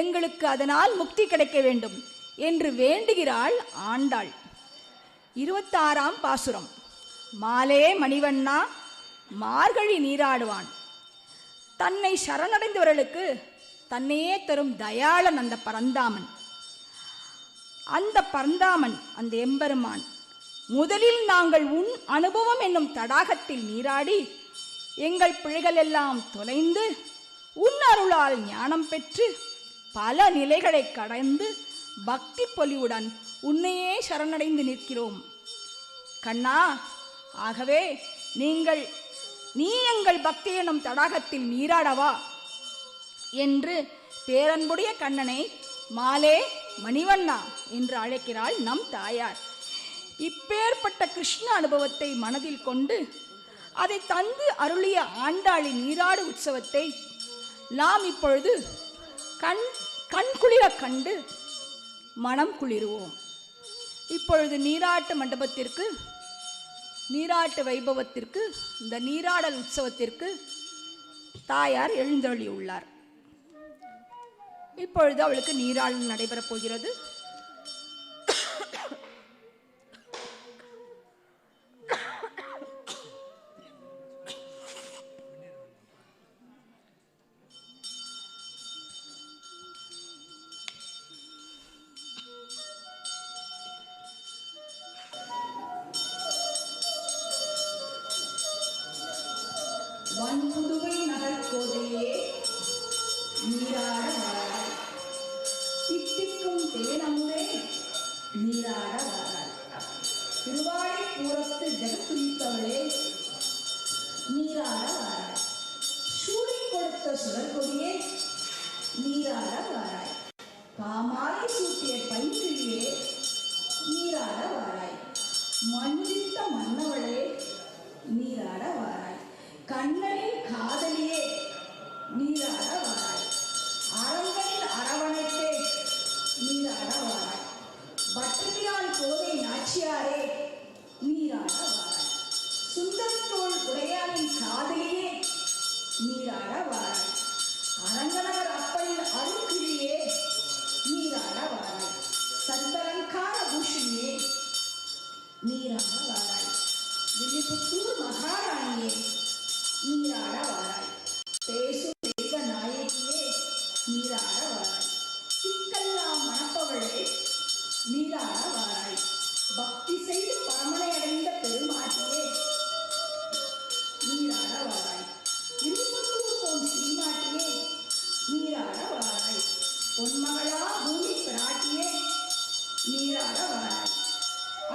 எங்களுக்கு அதனால் முக்தி கிடைக்க வேண்டும் என்று வேண்டுகிறாள் ஆண்டாள். 26ஆம் பாசுரம், மாலே மணிவண்ணா மார்கழி நீராடுவான். தன்னை சரணடைந்தவர்களுக்கு தன்னையே தரும் தயாளன் அந்த பரந்தாமன். அந்த பரந்தாமன், அந்த எம்பெருமான், முதலில் நாங்கள் உன் அனுபவம் என்னும் தடாகத்தில் நீராடி எங்கள் பிழைகள் எல்லாம் தொலைந்து உன் அருளால் ஞானம் பெற்று பல நிலைகளை கடந்து பக்தி பொலிவுடன் உன்னையே சரணடைந்து நிற்கிறோம் கண்ணா. ஆகவே நீ எங்கள் பக்தி எனும் தடாகத்தில் நீராடவா என்று பேரன்புடைய கண்ணனை மாலே மணிவண்ணா என்று அழைக்கிறாள் நம் தாயார். இப்பேற்பட்ட கிருஷ்ண அனுபவத்தை மனதில் கொண்டு அதை தந்து அருளிய ஆண்டாளி நீராடு உற்சவத்தை நாம் இப்பொழுது கண்குளிர கண்டு மனம் குளிருவோம். இப்பொழுது நீராட்டு மண்டபத்திற்கு, நீராட்டு வைபவத்திற்கு, இந்த நீராடல் உற்சவத்திற்கு தாயார் எழுந்தருளியுள்ளார். இப்பொழுது அவளுக்கு நீராடல் நடைபெறப் போகிறது. வன்புதுவை நகர் கோதையே நீராட வாராய், தித்திக்கும் தேனமுதே நீராட வாராய், திருவாழை பூரத்து ஜெகத்துரித்தவளே நீராட வாராய், சூடி கொடுத்த சுடர்கொடியே நீராட வாராய், பாமாலை சூட்டிய பைங்கிழியே நீராட வாராய், மண்ணித்த மன்னவளே நீராட வாராய், கண்ணனின் காதலியே நீராட வாராய், அரங்கனின் அரவணைப்பே நீராட வாராய், பட்டபிரான் கோதை நாச்சியாரே நீராட வாராய், சுந்தரத்தோள் உடையானின் காதலியே நீராட வாராய், அரங்கனவர் அப்பனின் அருள்கிழியே நீராட வாராய், சந்தலங்கார பூஷணியே நீராட வாராய், வில்லிபுத்தூர் மகாராணியே நீராட வாராய், பேசும் தெய்வ நாயகியே நீராட வாராய், சிக்கெல்லாம் மணப்பவளே நீராட வாராய், பக்தி செய்து பரமனை அடைந்த பெருமாட்டியே நீராட வாராய், வில்லிபுத்தூர் போன் ஸ்ரீமாட்டியே நீராட வாராய், பொன்மகளா பூமி பிராட்டியே நீராட வாராய்,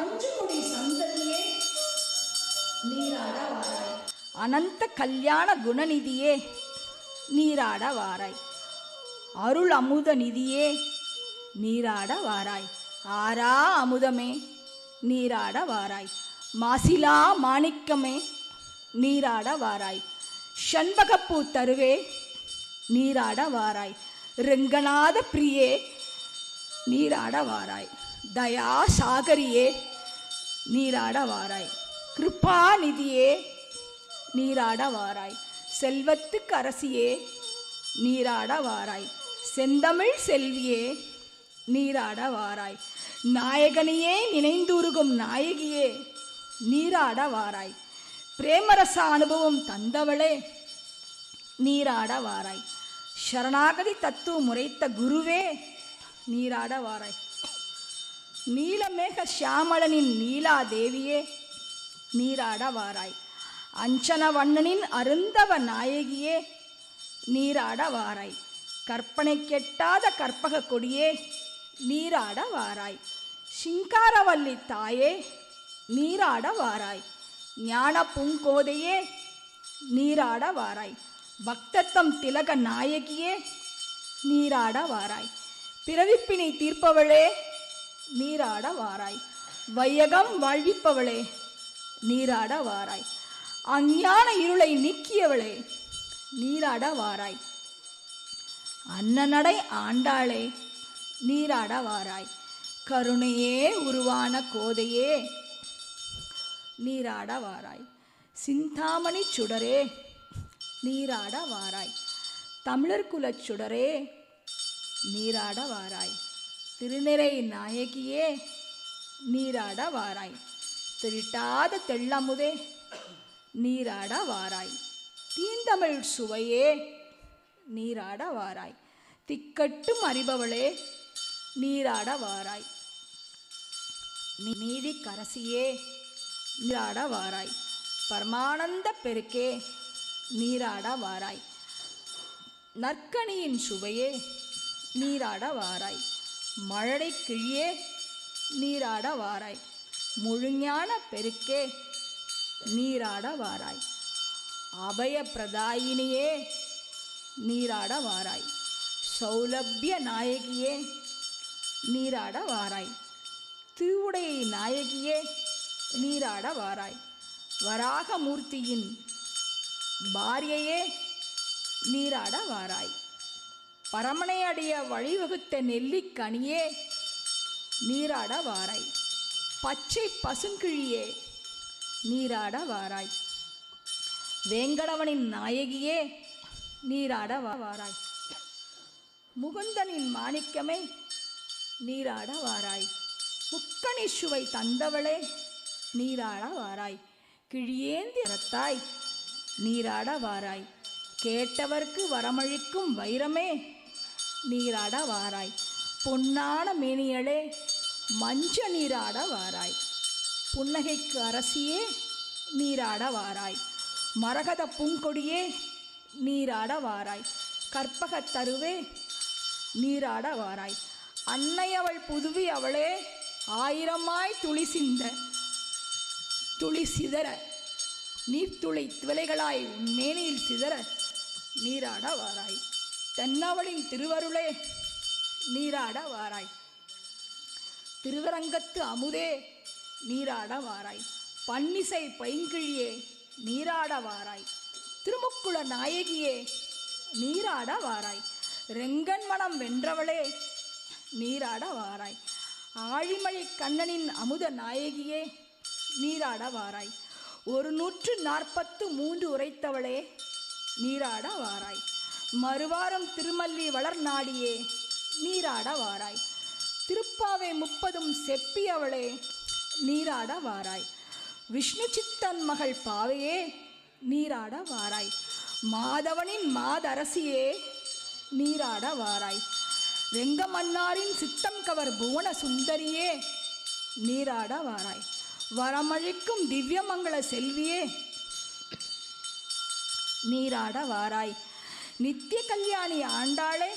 அஞ்சுமுடி சந்ததியே நீராட வாராய், அனந்த கல்யாண குணநிதியே நீராட வாராய், அருள் அமுத நிதியே நீராட வாராய், ஆரா அமுதமே நீராட வாராய், மாசிலா மாணிக்கமே நீராட வாராய், ஷண்பகப்பூ தருவே நீராட வாராய், ரெங்கநாத பிரியே நீராட வாராய், தயா சாகரியே நீராட வாராய், கிருபாநிதியே நீராட வாராய், செல்வத்துக்கு அரசியே நீராட வாராய், செந்தமிழ் செல்வியே நீராட வாராய், நாயகனையே நினைந்துருகும் நாயகியே நீராட வாராய், பிரேமரச அனுபவம் தந்தவளே நீராட வாராய், சரணாகதி தத்துவம் முறைத்த குருவே நீராட வாராய், நீலமேக சியாமளனின் நீலா தேவியே நீராட வாராய், அஞ்சனவண்ணனின் அருந்தவ நாயகியே நீராட வாராய், கற்பனை கெட்டாத கற்பக கொடியே நீராட வாராய், சிங்காரவல்லி தாயே நீராட வாராய், ஞான பூங்கோதையே நீராட வாராய், பக்தத்தம் திலக நாயகியே நீராட வாராய், பிறவிப்பினை தீர்ப்பவளே நீராட வாராய், வையகம் வாழ்விப்பவளே நீராட வாராய், அஞ்ஞான இருளை நீக்கியவளே நீராட வாராய், அன்னநடை ஆண்டாளே நீராட வாராய், கருணையே உருவான கோதையே நீராட வாராய், சிந்தாமணி சுடரே நீராட வாராய், தமிழர் குலச் சுடரே நீராட வாராய், திருநிறை நாயகியே நீராட வாராய், திருட்டாத தெள்ளமுதே நீராட வாராய், தீந்தமிழ் சுவையே நீராட வாராய், திக்கட்டும் அறிபவளே நீராட வாராய், நீதி கரசியே நீராட வாராய், பரமானந்த பெருக்கே நீராட வாராய். நற்கனியின் சுவையே நீராட வாராய். மழலை கிழியே நீராட வாராய். முழுஞான பெருக்கே நீராட வாராய். அபய பிரதாயினியே நீராட வாராய். சௌலபிய நாயகியே நீராட வாராய். திருவுடை நாயகியே நீராட வாராய். வராகமூர்த்தியின் பாரியையே நீராட வாராய். பரமனை அடைய வழிவகுத்த நெல்லிக்கனியே நீராட வாராய். பச்சை பசுங்கிழியே நீராட வாராய். வேங்கடவனின் நாயகியே நீராட வாராய். முகுந்தனின் மாணிக்கமே நீராட வாராய். முக்கணி சுவை தந்தவளே நீராட வாராய். கிழியேந்தி ரத்தாய் நீராட வாராய். கேட்டவர்க்கு வரமளிக்கும் வைரமே நீராட வாராய். பொன்னான மேனியளே மஞ்ச நீராட வாராய். புன்னகைக்கு அரசியே நீராட வாராய். மரகத பூங்கொடியே நீராட வாராய். கற்பகத் தருவே நீராட வாராய். அன்னையவள் புதுவி அவளே ஆயிரமாய் துளி சிதற நீர்த்துளை திவலைகளாய் உன் மேனியில் சிதற நீராட வாராய். தென்னவளின் திருவருளே நீராட வாராய். திருவரங்கத்து அமுதே நீராட வாராய். பன்னிசை பைங்கிழியே நீராட வாராய். திருமுக்குள நாயகியே நீராட வாராய். ரெங்கன் மனம் வென்றவளே நீராட வாராய். ஆழிமழை கண்ணனின் அமுத நாயகியே நீராட வாராய். 143 உரைத்தவளே நீராட வாராய். மறுவாரம் திருமல்லி வளர் நாடியே நீராட வாராய். திருப்பாவை 30 செப்பியவளே நீராட வாராய். விஷ்ணு சித்தன் மகள் பாவையே நீராட வாராய். மாதவனின் மாதரசியே நீராட வாராய். ரெங்கமன்னாரின் சித்தம் கவர் புவன சுந்தரியே நீராட வாராய். வரமழிக்கும் திவ்யமங்கள செல்வியே நீராட வாராய். நித்திய கல்யாணி ஆண்டாளே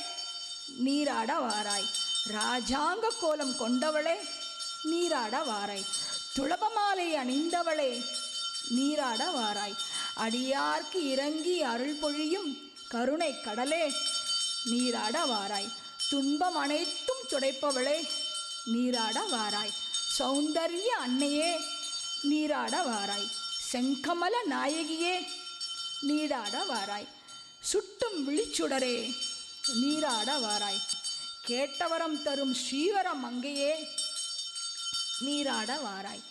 நீராட வாராய். ராஜாங்க கோலம் கொண்டவளே நீராட வாராய். துளபமாலை அணிந்தவளே நீராட வாராய். அடியார்க்கு இறங்கி அருள் பொழியும் கருணை கடலே நீராட வாராய். துன்பம் அனைத்தும் துடைப்பவளே நீராட வாராய். சௌந்தர்ய அன்னையே நீராட வாராய். செங்கமல நாயகியே நீராட வாராய். சுட்டும் விழிச்சுடரே நீராட வாராய். கேட்டவரம் தரும் ஸ்ரீவரம் மங்கையே நீராட வாராய்.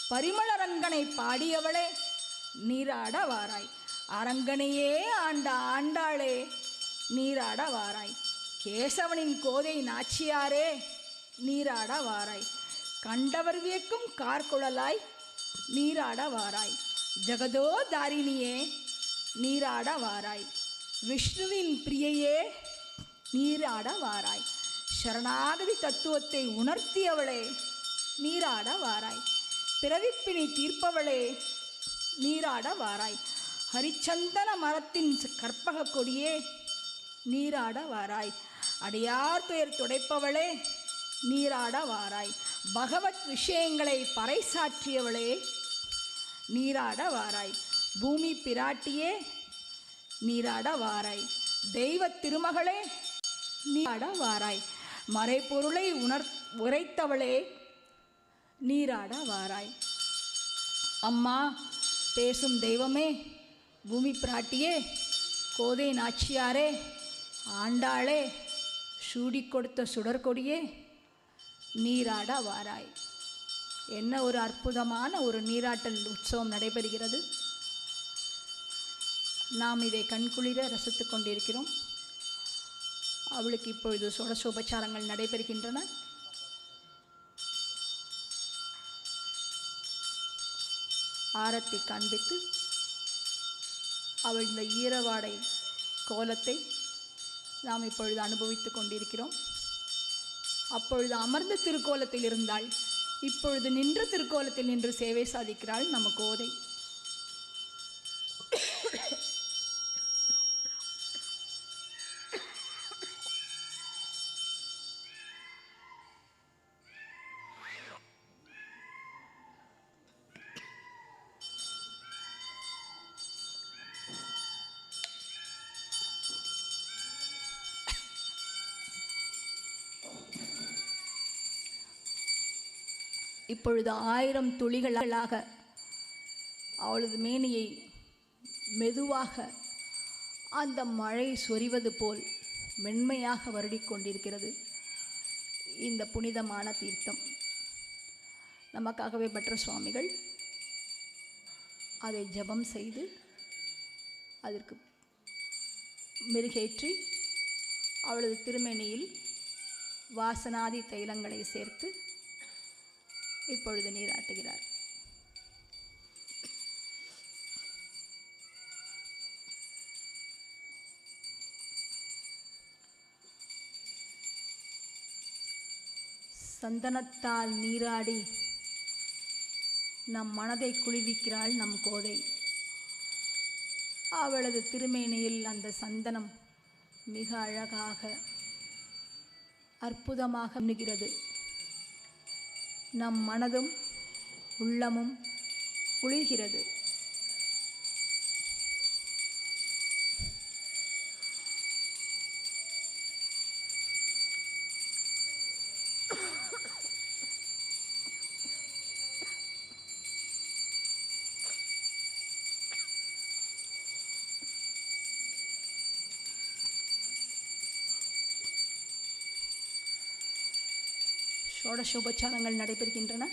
பரிமளரங்கனை பாடியவளே நீராட வாராய். அரங்கனையே ஆண்ட ஆண்டாளே நீராட வாராய். கேசவனின் கோதை நாச்சியாரே நீராட வாராய். கண்டவர் வியக்கும் கார்குழலாய் நீராட வாராய். ஜகதோ தாரிணியே நீராட வாராய். விஷ்ணுவின் பிரியையே நீராட வாராய். சரணாகதி தத்துவத்தை உணர்த்தியவளே நீராட வாராய். பிறவிப்பினை தீர்ப்பவளே நீராட வாராய். ஹரிச்சந்தன மரத்தின் கற்பக கொடியே நீராட வாராய். அடியார் துயர் துடைப்பவளே நீராட வாராய். பகவத் விஷயங்களை பறைசாற்றியவளே நீராட வாராய். பூமி பிராட்டியே நீராட வாராய். தெய்வ திருமகளே நீராட வாராய். மறைபொருளை உரைத்தவளே நீராட வாராய். அம்மா பேசும் தெய்வமே, பூமி பிராட்டியே, கோதை நாச்சியாரே, ஆண்டாளே, சூடி கொடுத்த சுடற்கொடியே நீராட வாராய். என்ன ஒரு அற்புதமான ஒரு நீராட்டல் உற்சவம் நடைபெறுகிறது. நாம் இதை கண்குளிர ரசித்து கொண்டிருக்கிறோம். அவளுக்கு இப்பொழுது சோடசோபச்சாரங்கள் நடைபெறுகின்றன. ஆரத்தி காண்பித்து அவள் இந்த ஈரவாடை கோலத்தை நாம் இப்பொழுது அனுபவித்து கொண்டிருக்கிறோம். அப்பொழுது அமர்ந்த திருக்கோலத்தில் இருந்தாள், இப்பொழுது நின்ற திருக்கோலத்தில் நின்று சேவை சாதிக்கிறாள் நம்ம கோதை. இப்பொழுது 1000 துளிகளாக அவளது மேனியை மெதுவாக அந்த மழை சொரிவது போல் மென்மையாக வருடிக்கொண்டிருக்கிறது இந்த புனிதமான தீர்த்தம். நமக்காகவே பட்டர் சுவாமிகள் அதை ஜபம் செய்து அதற்கு மெருகேற்றி அவளது திருமேனியில் வாசனாதி தைலங்களை சேர்த்து இப்பொழுது நீராட்டுகிறார். சந்தனத்தால் நீராடி நம் மனதை குளிர்விக்கிறாள் நம் கோதை. அவளது திருமேனியில் அந்த சந்தனம் மிக அழகாக அற்புதமாக மின்னுகிறது. நம் மனதும் உள்ளமும் குளிர்கிறது. ஷோடசோபச்சாரங்கள் நடைபெறுகின்றன.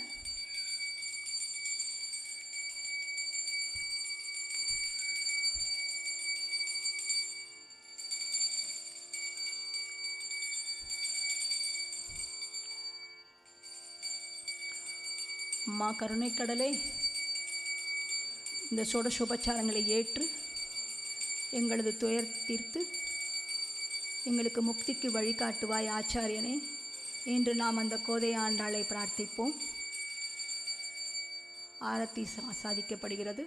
அம்மா கருணைக்கடலே, இந்த ஷோடசோபச்சாரங்களை ஏற்று எங்களது துயர் தீர்த்து எங்களுக்கு முக்திக்கு வழிகாட்டுவாய் ஆச்சாரியனே என்று நாம் அந்த கோதை ஆண்டாளை பிரார்த்திப்போம். ஆரத்தி சாதிக்கப்படுகிறது.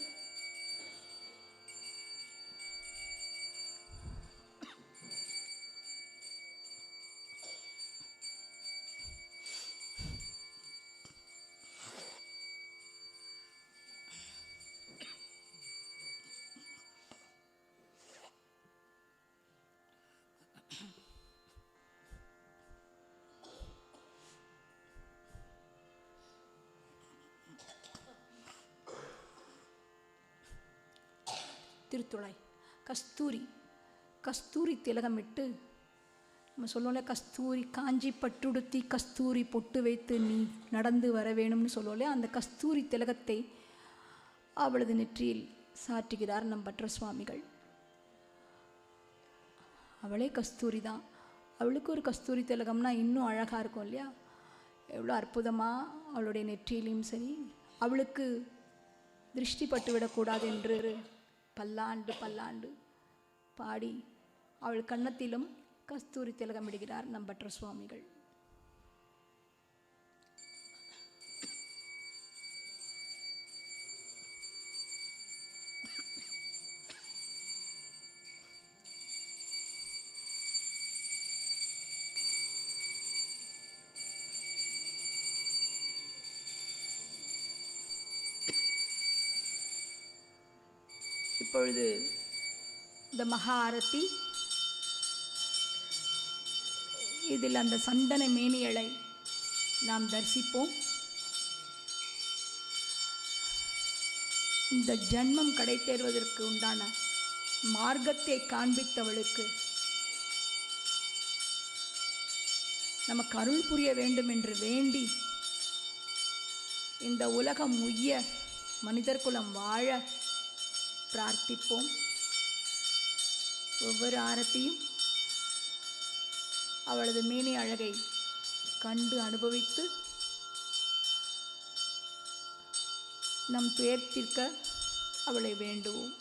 திருத்துளை கஸ்தூரி திலகமிட்டு நம்ம சொல்லுவோம்ல, கஸ்தூரி காஞ்சி பட்டுடுத்தி கஸ்தூரி பொட்டு வைத்து நீ நடந்து வர வேணும்னு சொல்லுவோம்ல, அந்த கஸ்தூரி திலகத்தை அவளது நெற்றியில் சாற்றுகிறார் நம் பட்டர் சுவாமிகள். அவளே கஸ்தூரி தான். அவளுக்கு ஒரு கஸ்தூரி திலகம்னா இன்னும் அழகாக இருக்கும் இல்லையா? எவ்வளோ அற்புதமாக அவளுடைய நெற்றியிலையும் சரி, அவளுக்கு திருஷ்டி பட்டுவிடக்கூடாது என்று பல்லாண்டு பல்லாண்டு பாடி அவள் கன்னத்திலும் கஸ்தூரி திலகமிடுகிறார் நம் பட்டர் சுவாமிகள். இப்பொழுது இந்த மகா ஆரத்தி, இதில் அந்த சந்தன மேனியலை நாம் தரிசிப்போம். இந்த ஜன்மம் கடை தேர்வதற்கு உண்டான மார்க்கத்தை காண்பித்தவளுக்கு நமக்கு அருள் புரிய வேண்டும் என்று வேண்டி இந்த உலகம் உய்ய மனிதர் குலம் வாழ பிரார்த்திப்போம். ஒவ்வொரு ஆரத்தியும் அவளது மேனி அழகை கண்டு அனுபவித்து நம் துயர் தீர்க்க அவளை வேண்டுவோம்.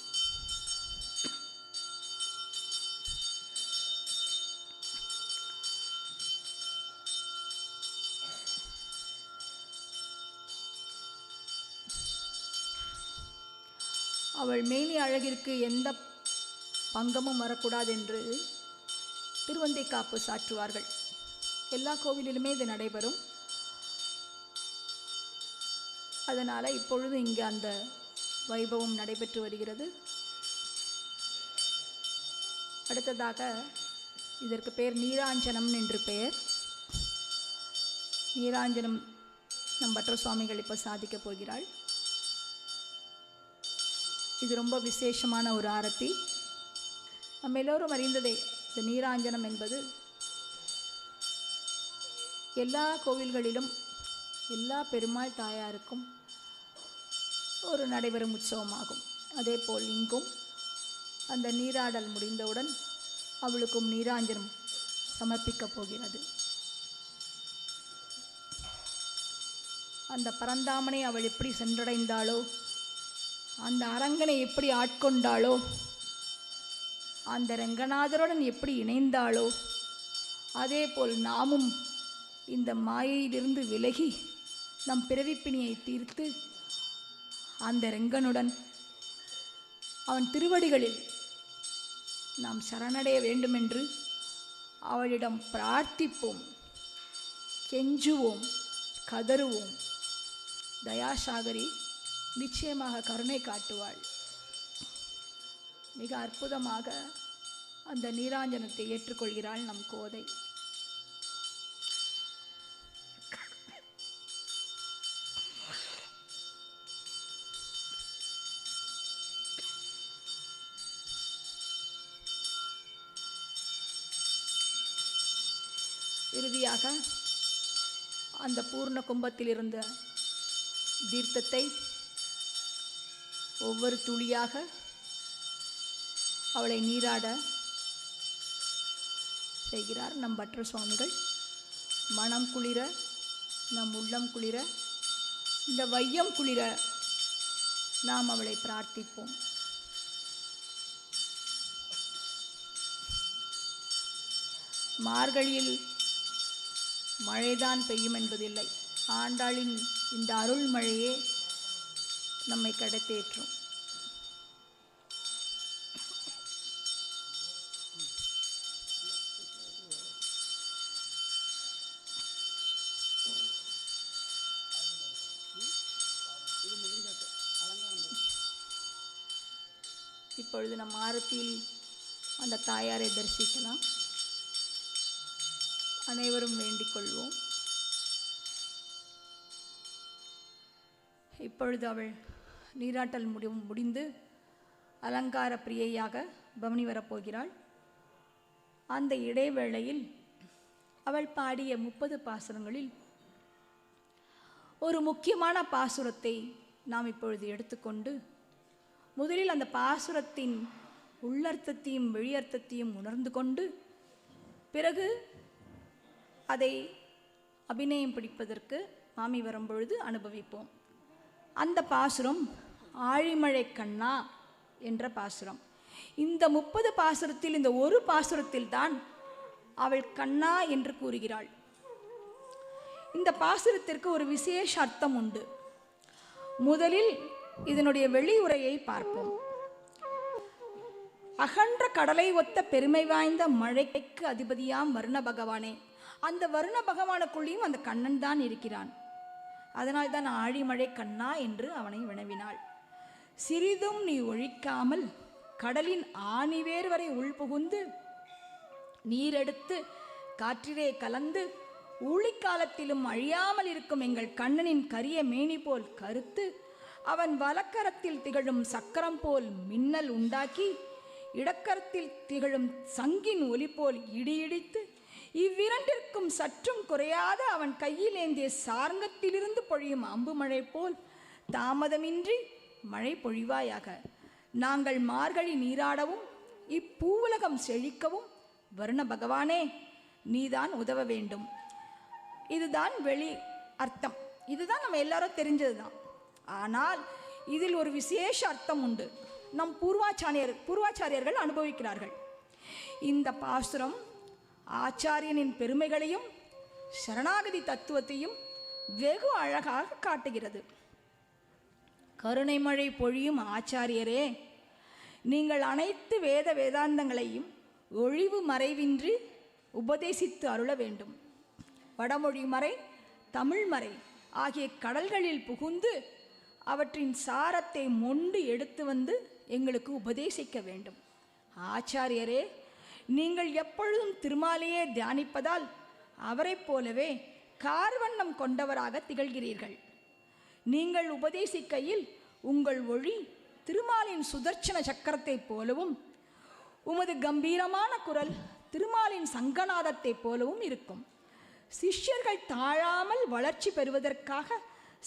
அவள் மேனி அழகிற்கு எந்த பங்கமும் வரக்கூடாது என்று திருவந்தை காப்பு சாற்றுவார்கள். எல்லா கோவிலிலுமே இது நடைபெறும். அதனால் இப்பொழுது இங்கே அந்த வைபவம் நடைபெற்று வருகிறது. அடுத்ததாக இதற்கு பெயர் நீராஞ்சனம் என்று பெயர். நீராஞ்சனம் நம்பற்ற சுவாமிகள் இப்போ சாதிக்க போகிறாள். இது ரொம்ப விசேஷமான ஒரு ஆரத்தி. நம்ம எல்லோரும் அறிந்ததே, இந்த நீராஞ்சனம் என்பது எல்லா கோவில்களிலும் எல்லா பெருமாள் தாயாருக்கும் ஒரு நடைபெறும் உற்சவமாகும். அதே போல் இங்கும் அந்த நீராடல் முடிந்தவுடன் அவளுக்கும் நீராஞ்சனம் சமர்ப்பிக்கப் போகிறது. அந்த பரந்தாமனை அவள் எப்படி சென்றடைந்தாளோ, அந்த அரங்கனை எப்படி ஆட்கொண்டாளோ, அந்த ரங்கநாதருடன் எப்படி இணைந்தாளோ, அதே போல் நாமும் இந்த மாயையிலிருந்து விலகி நம் பிறவிப்பிணியை தீர்த்து அந்த ரங்கனுடன் அவன் திருவடிகளில் நாம் சரணடைய வேண்டுமென்று அவளிடம் பிரார்த்திப்போம், கெஞ்சுவோம், கதறுவோம். தயாசாகரி நிச்சயமாக கருணை காட்டுவாள். மிக அற்புதமாக அந்த நீராஞ்சனத்தை ஏற்றுக்கொள்கிறாள் நம் கோதை. இறுதியாக அந்த பூர்ண கும்பத்தில் இருந்த தீர்த்தத்தை ஒவ்வொரு துளியாக அவளை நீராட செய்கிறார் நம் பற்ற சுவாமிகள். மனம் குளிர, நம் உள்ளம் குளிர, இந்த வையம் குளிர நாம் அவளை பிரார்த்திப்போம். மார்கழியில் மழைதான் பெய்யும் என்பதில்லை. ஆண்டாளின் இந்த அருள் மழையே நம்மை கடத்தேற்றும். இப்பொழுது நம் ஆரத்தியில் அந்த தாயாரை தரிசிக்கலாம். அனைவரும் வேண்டிக் கொள்வோம். இப்பொழுது அவள் நீராட்டல் முடிந்து அலங்கார பிரியையாக பவனி வரப்போகிறாள். அந்த இடைவேளையில் அவள் பாடிய 30 பாசுரங்களில் ஒரு முக்கியமான பாசுரத்தை நாம் இப்பொழுது எடுத்துக்கொண்டு முதலில் அந்த பாசுரத்தின் உள்ளர்த்தத்தையும் வெளியர்த்தத்தையும் உணர்ந்து கொண்டு பிறகு அதை அபிநயம் பிடிப்பதற்கு மாமி வரும்பொழுது அனுபவிப்போம். அந்த பாசுரம் ஆழிமழை கண்ணா என்ற பாசுரம். இந்த 30 பாசுரத்தில் இந்த ஒரு பாசுரத்தில் தான் அவள் கண்ணா என்று கூறுகிறாள். இந்த பாசுரத்திற்கு ஒரு விசேஷ அர்த்தம் உண்டு. முதலில் இதனுடைய வெளியுரையை பார்ப்போம். அகன்ற கடலை ஒத்த பெருமை வாய்ந்த மழைக்கு அதிபதியாம் வருண பகவானே, அந்த வருண பகவானுக்குள்ளேயும் அந்த கண்ணன் தான் இருக்கிறான். அதனால் தான் ஆழிமழை கண்ணா என்று அவனை வினவினாள். சிறிதும் நீ ஒழிக்காமல் கடலின் ஆணிவேர் வரை உள்புகுந்து நீரெடுத்து காற்றிலே கலந்து ஊழிக்காலத்திலும் அழியாமல் இருக்கும் எங்கள் கண்ணனின் கரிய மேனி போல் கருத்து அவன் வலக்கரத்தில் திகழும் சக்கரம் போல் மின்னல் உண்டாக்கி இடக்கரத்தில் திகழும் சங்கின் ஒலி போல் இடியிடித்து இவ்விரண்டிற்கும் சற்றும் குறையாத அவன் கையில் ஏந்திய சார்ங்கத்திலிருந்து பொழியும் அம்பு மழை போல் தாமதமின்றி மழை பொழிவாயாக. நாங்கள் மார்கழி நீராடவும் இப்பூவுலகம் செழிக்கவும் வருண பகவானே நீதான் உதவ வேண்டும். இதுதான் வெளி அர்த்தம். இதுதான் நம்ம எல்லாரும் தெரிஞ்சது தான். ஆனால் இதில் ஒரு விசேஷ அர்த்தம் உண்டு. நம் பூர்வாச்சாரியர்கள் அனுபவிக்கிறார்கள். இந்த பாசுரம் ஆச்சாரியனின் பெருமைகளையும் சரணாகதி தத்துவத்தையும் வெகு அழகாக காட்டுகிறது. கருணை மழை பொழியும் ஆச்சாரியரே, நீங்கள் அனைத்து வேதாந்தங்களையும் ஒழிவு மறைவின்றி உபதேசித்து அருள வேண்டும். வடமொழி மறை, தமிழ் மறை ஆகிய கடல்களில் புகுந்து அவற்றின் சாரத்தை மொண்டு எடுத்து வந்து எங்களுக்கு உபதேசிக்க வேண்டும். ஆச்சாரியரே, நீங்கள் எப்பொழுதும் திருமாலையே தியானிப்பதால் அவரை போலவே கார்வண்ணம் கொண்டவராக திகழ்கிறீர்கள். நீங்கள் உபதேசிக்கையில் உங்கள் ஒளி திருமாலின் சுதர்சன சக்கரத்தைப் போலவும் உமது கம்பீரமான குரல் திருமாலின் சங்கநாதத்தைப் போலவும் இருக்கும். சிஷ்யர்கள் தாழாமல் வளர்ச்சி பெறுவதற்காக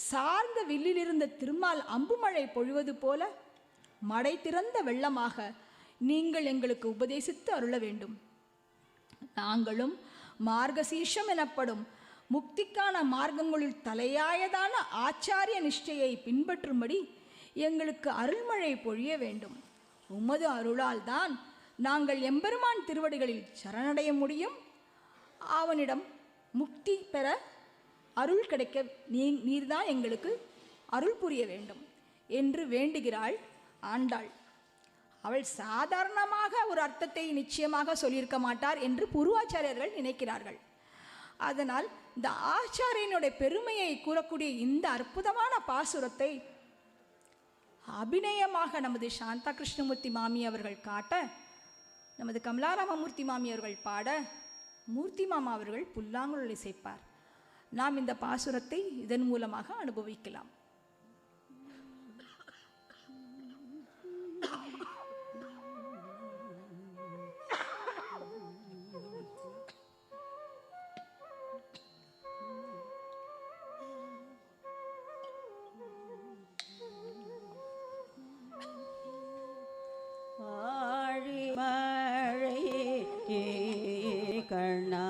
சார்ந்த வில்லிலிருந்த திருமால் அம்புமழை பொழிவது போல மடை திறந்த வெள்ளமாக நீங்கள் எங்களுக்கு உபதேசித்து அருள வேண்டும். நாங்களும் மார்கசீர்ஷம் எனப்படும் முக்திக்கான மார்க்கங்களில் தலையாயதான ஆச்சாரிய நிஷ்டையை பின்பற்றும்படி எங்களுக்கு அருள்மழை பொழிய வேண்டும். உமது அருளால் தான் நாங்கள் எம்பெருமான் திருவடிகளில் சரணடைய முடியும். அவனிடம் முக்தி பெற அருள் கிடைக்க நீர்தான் எங்களுக்கு அருள் புரிய வேண்டும் என்று வேண்டுகிறாள் ஆண்டாள். அவள் சாதாரணமாக ஒரு அர்த்தத்தை நிச்சயமாக சொல்லியிருக்க மாட்டார் என்று பூர்வாச்சாரியர்கள் நினைக்கிறார்கள். அதனால் இந்த ஆச்சாரியனுடைய பெருமையை கூறக்கூடிய இந்த அற்புதமான பாசுரத்தை அபிநயமாக நமது சாந்தா கிருஷ்ணமூர்த்தி மாமி அவர்கள் காட்ட, நமது கமலாராமமூர்த்தி மாமி அவர்கள் பாட, மூர்த்தி மாமா அவர்கள் புல்லாங்குழல் இசைப்பார். நாம் இந்த பாசுரத்தை இதன் மூலமாக அனுபவிக்கலாம். கண்ணா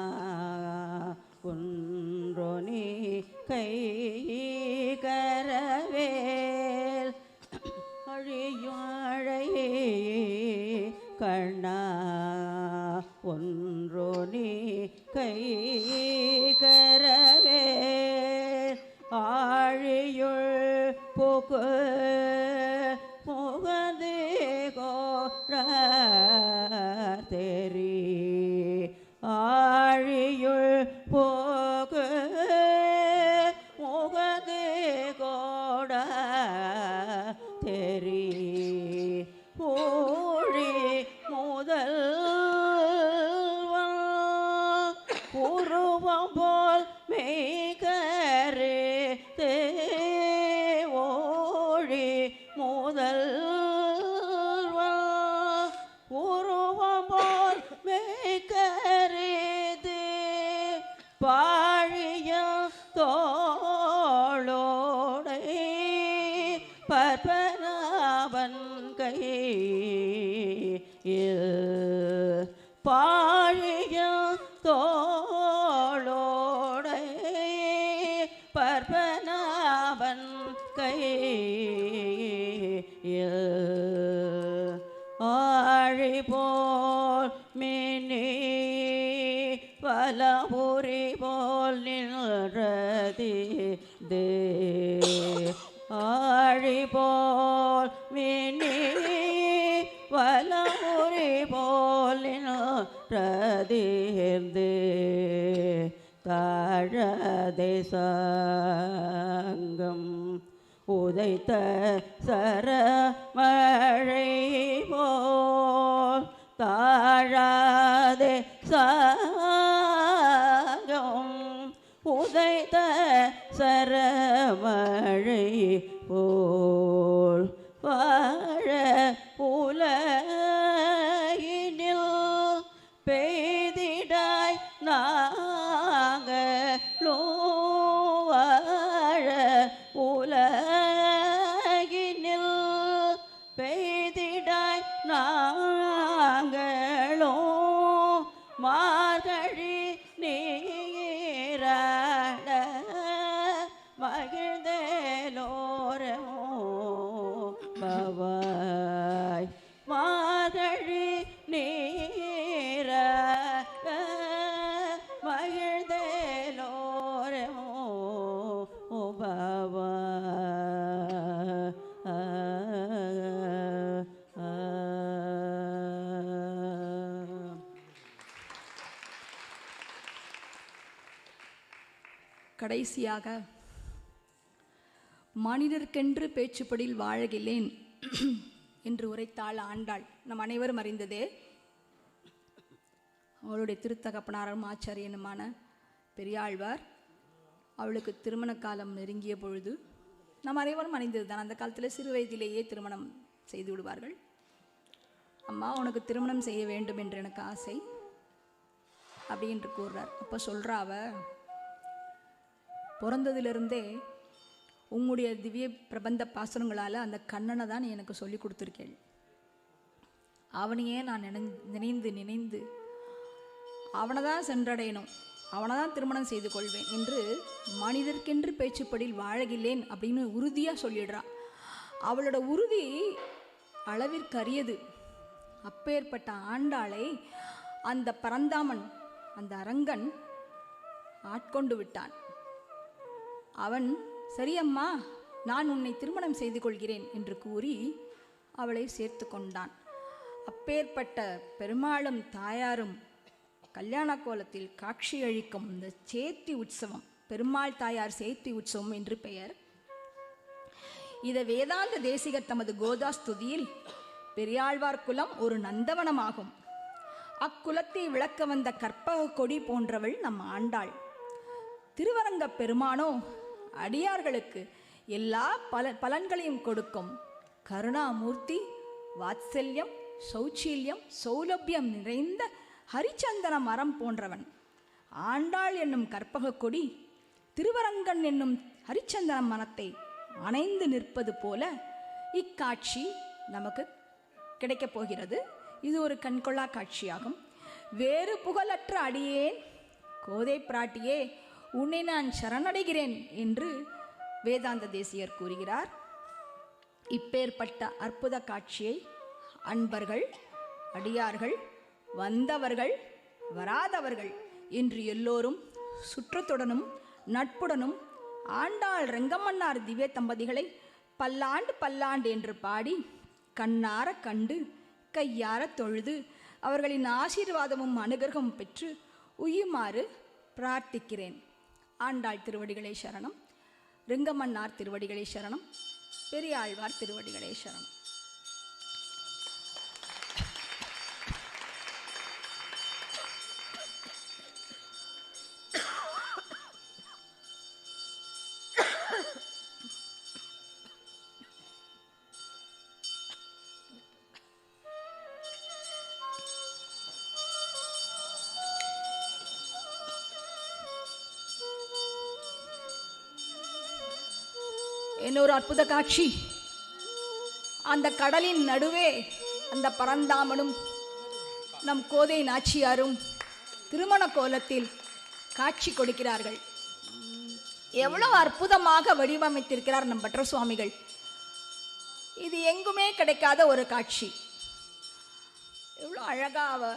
குன்றோனி கை கரவேல் அழியாழையே கண்ணா ஒன்றோனி கை கரவேல் ஆழியுள் போக்கு முகந்து கோரி ஆழியுள் போகு முகது கோட தெரி ஊழி முதல் உருவம் போல் மேகரே தேவோழி முதல் உருவம் போல் மேகரேது பாழிய தோளோடை பற்பனாவன் கையில் பாழிய தோளோடை பற்பனாவன் கையில் ஆழி போல் மினி பலபுரி போல் நின்றதி தே ஆழி போல் மினி பலபுரி போல் நின்றதி தாழதே சங்கம் உதைத்த சரமழை போல் தாழாதே சங்கம் உதைத்த சரமழை போல் வாழ உலகினில் பெய்திடாய் நாங்களோ வாழ உலகினில் பெய்திடாய் நாங்களோ மார்கழி நீராட மகிழ்ந்தேலோரோ பவாய் மார்கழி நீராட மகிழ்ந்தேலோரோ கடைசியாக மனிதர்க்கென்று பேச்சுப்படில் வாழகிலேன் என்று உரைத்தாள் ஆண்டாள். நம் அனைவரும் அறிந்ததே. அவளுடைய திருத்தகப்பனாரும் ஆச்சாரியனுமான பெரியாழ்வார் அவளுக்கு திருமண காலம் நெருங்கிய பொழுது, நம் அனைவரும் அறிந்தது தான், அந்த காலத்தில் சிறு வயதிலேயே திருமணம் செய்து விடுவார்கள். அம்மா உனக்கு திருமணம் செய்ய வேண்டும் என்று எனக்கு ஆசை அப்படின்று கூறுறார். அப்போ சொல்கிறா அவ, பிறந்ததிலிருந்தே உங்களுடைய திவ்ய பிரபந்த பாசனங்களால் அந்த கண்ணனை தான் நீ எனக்கு சொல்லி கொடுத்துருக்கேள். அவனையே நான் நினைந்து நினைந்து அவனை தான் சென்றடையணும், அவனை தான் திருமணம் செய்து கொள்வேன் என்று மனிதர்க்கென்று பேச்சுப்படியில் வாழகில்லேன் அப்படின்னு உறுதியாக சொல்லிடுறான். அவளோட உறுதி அளவிற்கரியது. அப்பேற்பட்ட ஆண்டாளை அந்த பரந்தாமன், அந்த அரங்கன் ஆட்கொண்டு விட்டான். அவன் சரியம்மா நான் உன்னை திருமணம் செய்து கொள்கிறேன் என்று கூறி அவளை சேர்த்து கொண்டான். அப்பேற்பட்ட பெருமாளும் தாயாரும் கல்யாண கோலத்தில் காட்சி அளிக்கும் இந்த சேத்தி உற்சவம், பெருமாள் தாயார் சேத்தி உற்சவம் என்று பெயர். இதை வேதாந்த தேசிகர் தமது கோதாஸ்துதியில் பெரியாழ்வார் குலம் ஒரு நந்தவனமாகும், அக்குலத்தை விளக்க வந்த கற்பக கொடி போன்றவள் நம் ஆண்டாள். திருவரங்க பெருமானோ அடியார்களுக்கு எல்லா பலன்களையும் கொடுக்கும் கருணாமூர்த்தி, வாத்சல்யம், சௌச்சீல்யம், சௌலபியம் நிறைந்த ஹரிச்சந்தன மரம் போன்றவன். ஆண்டாள் என்னும் கற்பக கொடி திருவரங்கன் என்னும் ஹரிச்சந்தன மரத்தை அணைந்து நிற்பது போல இக்காட்சி நமக்கு கிடைக்கப் போகிறது. இது ஒரு கண்கொள்ளா காட்சியாகும். வேறு புகழற்ற அடியேன் கோதை பிராட்டியே உன்னை நான் சரணடைகிறேன் என்று வேதாந்த தேசிகர் கூறுகிறார். இப்பேற்பட்ட அற்புத காட்சியை அன்பர்கள், அடியார்கள், வந்தவர்கள், வராதவர்கள் என்று எல்லோரும் சுற்றத்துடனும் நட்புடனும் ஆண்டாள் ரெங்கமன்னார் திவ்ய தம்பதிகளை பல்லாண்டு பல்லாண்டு என்று பாடி கண்ணார கண்டு கையார தொழுது அவர்களின் ஆசீர்வாதமும் அனுகிரகமும் பெற்று உய்யுமாறு பிரார்த்திக்கிறேன். ஆண்டாள் திருவடிகளே சரணம், ரெங்கமன்னார் திருவடிகளே சரணம், பெரியாழ்வார் திருவடிகளே சரணம். இன்னொரு அற்புத காட்சி, அந்த கடலின் நடுவே அந்த பரந்தாமனும் நம் கோதை நாச்சியாரும் திருமண கோலத்தில் காட்சி கொடுக்கிறார்கள். எவ்வளவு அற்புதமாக வடிவமைத்திருக்கிறார் நம் பட்டர் சுவாமிகள். இது எங்குமே கிடைக்காத ஒரு காட்சி. எவ்வளோ அழகாக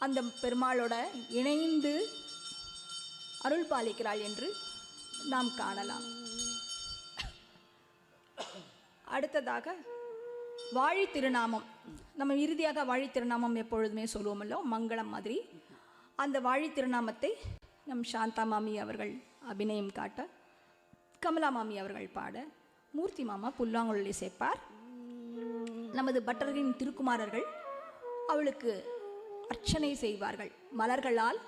அந்த பெருமாளோட இணைந்து அருள் பாலிக்கிறாள் என்று நாம் காணலாம். அடுத்ததாக வாழி திருநாமம். நம்ம இறுதியாக வாழி திருநாமம் எப்பொழுதுமே சொல்லுவோமல்லோ, மங்களம் மாதிரி. அந்த வாழி திருநாமத்தை நம் சாந்தா மாமி அவர்கள் அபிநயம் காட்ட, கமலா மாமி அவர்கள் பாட, மூர்த்தி மாமா புல்லாங்குழலை சேர்ப்பார். நமது பட்டர்களின் திருக்குமாரர்கள் அவளுக்கு அர்ச்சனை செய்வார்கள். மலர்களால்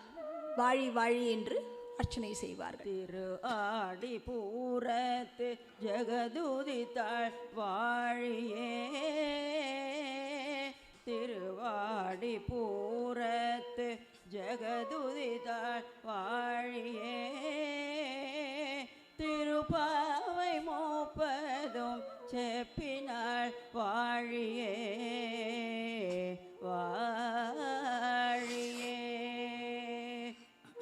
வாழி வாழி என்று அர்ச்சனை செய்வார்கள். திரு ஆடி பூரத்து ஜெகதுதித்தாள் வாழியே, திருவாடி பூரத்து ஜெகதுதித்தாள் வாழியே, திருப்பாவை மோப்பதும் செப்பினாள் வாழியே வாழியே,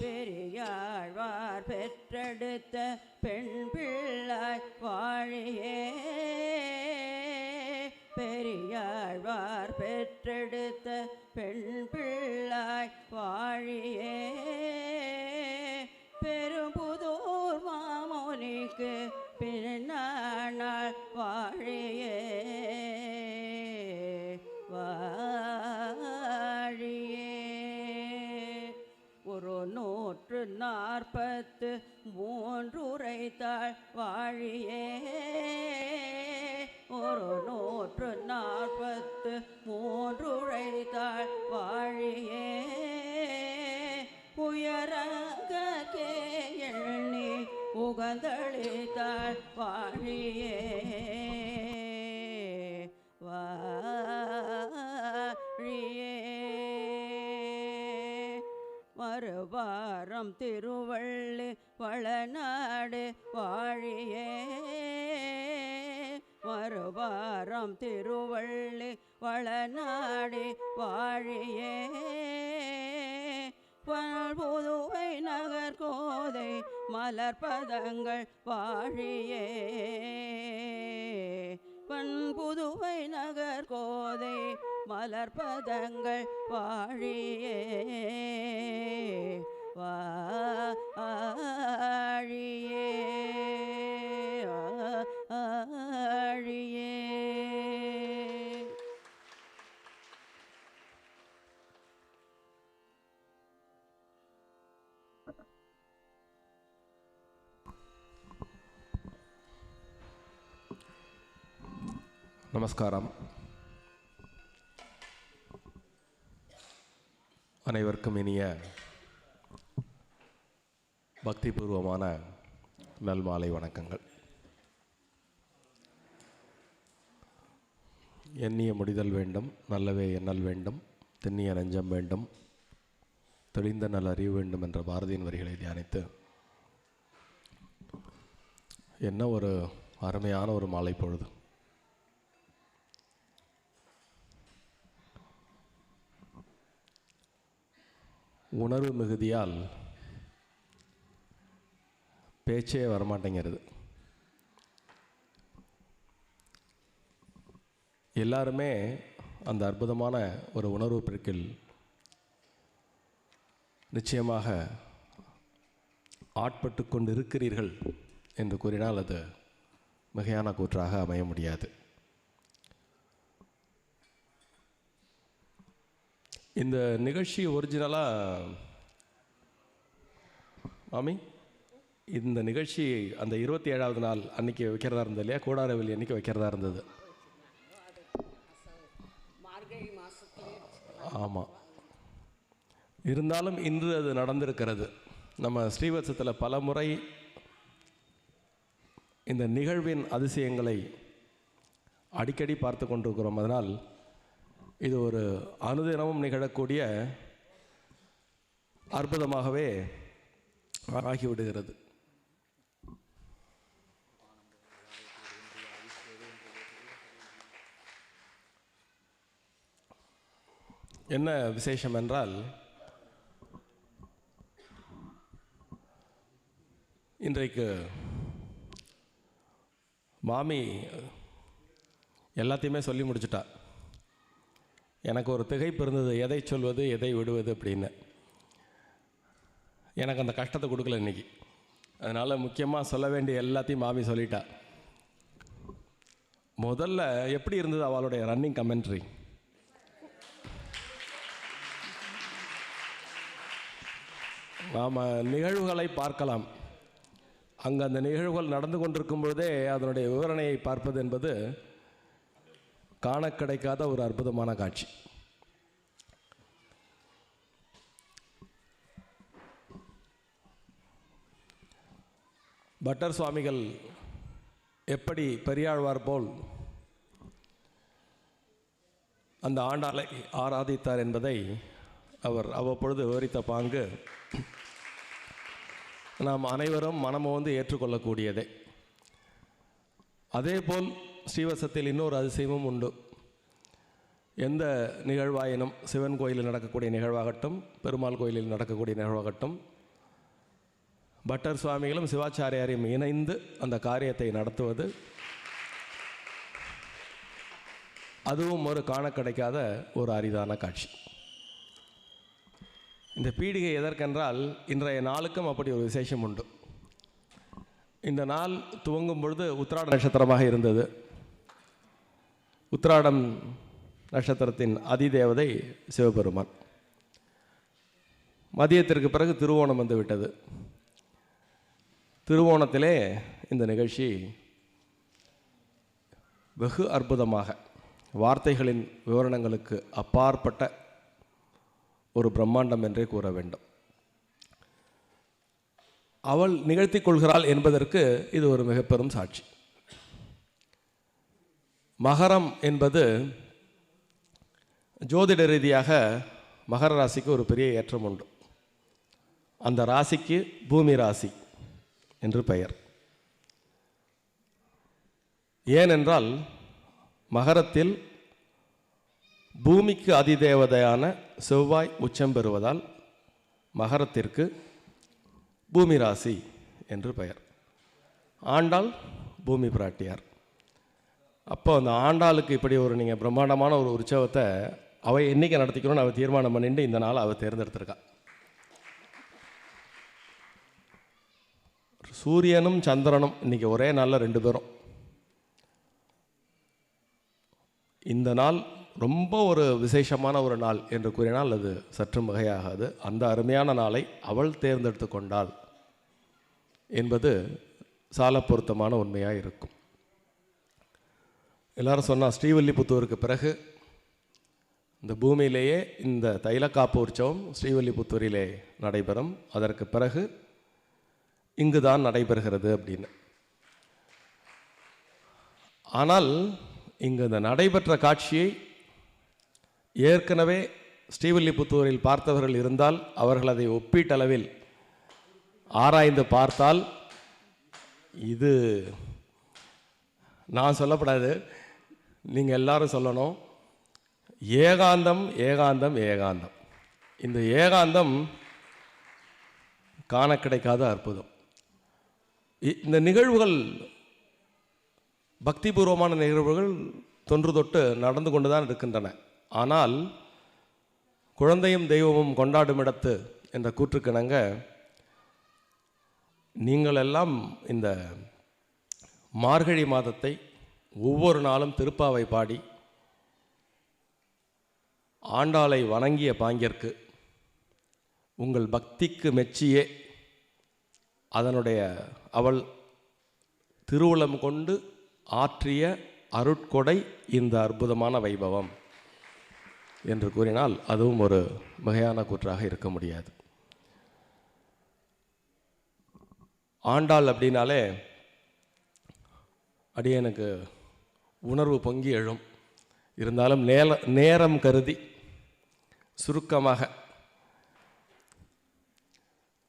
பெரியாழ்வார் பெற்றெடுத்த பெண் பிள்ளாய் வாழியே, பெரியாழ்வார் பெற்றெடுத்த பெண் பிள்ளாய் வாழியே, பெரும்புதூர் மாமுனிக்கு பின்னாள் வாழியே வாழியே, ஒரு 143 உரைத்தாள் வாழியே, ஒரு 143 உரைத்தாள் வாழியே, உயரங்கே புகந்தளித்தாள் வாழியே வாழியே. மறுவாரம் திருவள்ளி வளநாடு வாழியே மறுவாரம் திருவள்ளி வளநாடு வாழியே. புதுவை நகர் கோதை மலர்பதங்கள் வாழியே புதுவை நகர் கோதை மலர்பதங்கள் வாழியே வாழியே வாழியே. நமஸ்காரம். அனைவருக்கும் இனிய பக்திபூர்வமான நல்மாலை வணக்கங்கள். எண்ணிய முடிதல் வேண்டும், நல்லவே எண்ணல் வேண்டும், திண்ணிய நெஞ்சம் வேண்டும், தெளிந்த நல் அறிவு வேண்டும் என்ற பாரதியின் வரிகளை தியானித்து என்ன ஒரு அருமையான ஒரு மாலை பொழுது. உணர்வு மிகுதியால் பேச்சே வரமாட்டேங்கிறது. எல்லாருமே அந்த அற்புதமான ஒரு உணர்வு பெருக்கில் நிச்சயமாக ஆட்பட்டு கொண்டு இருக்கிறீர்கள் என்று கூறினால் அது மிகையான கூற்றாக அமைய முடியாது. இந்த நிகழ்ச்சி ஒரிஜினலாக மாமி இந்த நிகழ்ச்சி அந்த 27வது நாள் அன்றைக்கி வைக்கிறதா இருந்தது இல்லையா, கோடாரவெளி அன்றைக்கி வைக்கிறதா இருந்தது. ஆமாம், இருந்தாலும் இன்று அது நடந்திருக்கிறது. நம்ம ஸ்ரீவத்சத்தில் பல முறை இந்த நிகழ்வின் அதிசயங்களை அடிக்கடி பார்த்து கொண்டிருக்கிறோம். அதனால் இது ஒரு அனுதினமும் நிகழக்கூடிய அற்புதமாகவே ஆகிவிடுகிறது. என்ன விசேஷம் என்றால், இன்றைக்கு மாமி எல்லாத்தையுமே சொல்லி முடிச்சுட்டா. எனக்கு ஒரு திகைப்பு இருந்தது, எதை சொல்வது எதை விடுவது அப்படின்னு. எனக்கு அந்த கஷ்டத்தை கொடுக்கல இன்றைக்கி. அதனால் முக்கியமாக சொல்ல வேண்டிய எல்லாத்தையும் மாமி சொல்லிட்டா. முதல்ல எப்படி இருந்தது அவளுடைய ரன்னிங் கமெண்ட்ரி? நாம் நிகழ்வுகளை பார்க்கலாம், அங்கே அந்த நிகழ்வுகள் நடந்து கொண்டிருக்கும் பொழுதே அதனுடைய விவரணையை பார்ப்பது என்பது காண கிடைக்காத ஒரு அற்புதமான காட்சி. பட்டர் சுவாமிகள் எப்படி பெரியாழ்வார் போல் அந்த ஆண்டாளை ஆராதித்தார் என்பதை அவர் அவ்வப்பொழுது விவரித்த பாங்கு நாம் அனைவரும் மனமோந்து ஏற்றுக்கொள்ளக்கூடியதே. அதேபோல் ஸ்ரீவத்சத்தில் இன்னொரு அதிசயமும் உண்டு. எந்த நிகழ்வாயினும் சிவன் கோயிலில் நடக்கக்கூடிய நிகழ்வாகட்டும், பெருமாள் கோயிலில் நடக்கக்கூடிய நிகழ்வாகட்டும், பட்டர் சுவாமிகளும் சிவாச்சாரியாரையும் இணைந்து அந்த காரியத்தை நடத்துவது அதுவும் ஒரு காண கிடைக்காத ஒரு அரிதான காட்சி. இந்த பீடிகை எதற்கென்றால், இன்றைய நாளுக்கும் அப்படி ஒரு விசேஷம் உண்டு. இந்த நாள் துவங்கும் பொழுது உத்திராட நட்சத்திரமாக இருந்தது. உத்திராடம் நட்சத்திரத்தின் அதிதேவதை சிவபெருமான். மதியத்திற்கு பிறகு திருவோணம் வந்து விட்டது. திருவோணத்திலே இந்த நிகழ்ச்சி வெகு அற்புதமாக, வார்த்தைகளின் விவரணங்களுக்கு அப்பாற்பட்ட ஒரு பிரம்மாண்டம் என்றே கூற வேண்டும். அவள் நிகழ்த்தி கொள்கிறாள் என்பதற்கு இது ஒரு மிக பெரும் சாட்சி. மகரம் என்பது ஜோதிட ரீதியாக மகர ராசிக்கு ஒரு பெரிய ஏற்றம் உண்டு. அந்த ராசிக்கு பூமி ராசி என்று பெயர். ஏனென்றால் மகரத்தில் பூமிக்கு அதிதேவதையான செவ்வாய் உச்சம் பெறுவதால் மகரத்திற்கு பூமி ராசி என்று பெயர். ஆண்டாள் பூமி பிராட்டியார். அப்போ அந்த ஆண்டாளுக்கு இப்படி ஒரு நீங்கள் பிரம்மாண்டமான ஒரு உற்சவத்தை அவை என்னைக்கு நடத்திக்கணும்னு அவள் தீர்மானம் பண்ணிட்டு இந்த நாள் அவள் தேர்ந்தெடுத்திருக்கா. சூரியனும் சந்திரனும் இன்னைக்கு ஒரே நாளில் 2 பேரும். இந்த நாள் ரொம்ப ஒரு விசேஷமான ஒரு நாள் என்று கூறினால் அது சற்று மிகையாகாது. அந்த அருமையான நாளை அவள் தேர்ந்தெடுத்து கொண்டாள் என்பது சால பொருத்தமான உண்மையாக இருக்கும். எல்லாரும் சொன்னால் ஸ்ரீவில்லிபுத்தூருக்கு பிறகு இந்த பூமியிலேயே இந்த தைலக்காப்பு உற்சவம் ஸ்ரீவில்லிபுத்தூரிலே நடைபெறும். அதற்கு பிறகு இங்கு தான் நடைபெறுகிறது அப்படின்னு. ஆனால் இங்கு இந்த நடைபெற்ற காட்சியை ஏற்கனவே ஸ்ரீவில்லிபுத்தூரில் பார்த்தவர்கள் இருந்தால் அவர்கள் அதை ஒப்பீட்டளவில் ஆராய்ந்து பார்த்தால், இது நான் சொல்லப்படாது, நீங்கள் எல்லாரும் சொல்லணும், ஏகாந்தம் ஏகாந்தம் ஏகாந்தம். இந்த ஏகாந்தம் காண கிடைக்காத அற்புதம். இந்த நிகழ்வுகள் பக்திபூர்வமான நிகழ்வுகள் தொன்று தொட்டு நடந்து கொண்டு தான் இருக்கின்றன. ஆனால் குழந்தையும் தெய்வமும் கொண்டாடும் இடத்து என்ற கூற்றுக்கிணங்க நீங்கள் எல்லாம் இந்த மார்கழி மாதத்தை ஒவ்வொரு நாளும் திருப்பாவை பாடி ஆண்டாளை வணங்கிய பாங்கிற்கு உங்கள் பக்திக்கு மெச்சியே அதனுடைய அவள் திருவுளம் கொண்டு ஆற்றிய அருட்கொடை இந்த அற்புதமான வைபவம் என்று கூறினால் அதுவும் ஒரு மிகையான கூற்றாக இருக்க முடியாது. ஆண்டாள் அப்படின்னாலே அடியனுக்கு உணர்வு பொங்கி எழும். இருந்தாலும் நேரம் கருதி சுருக்கமாக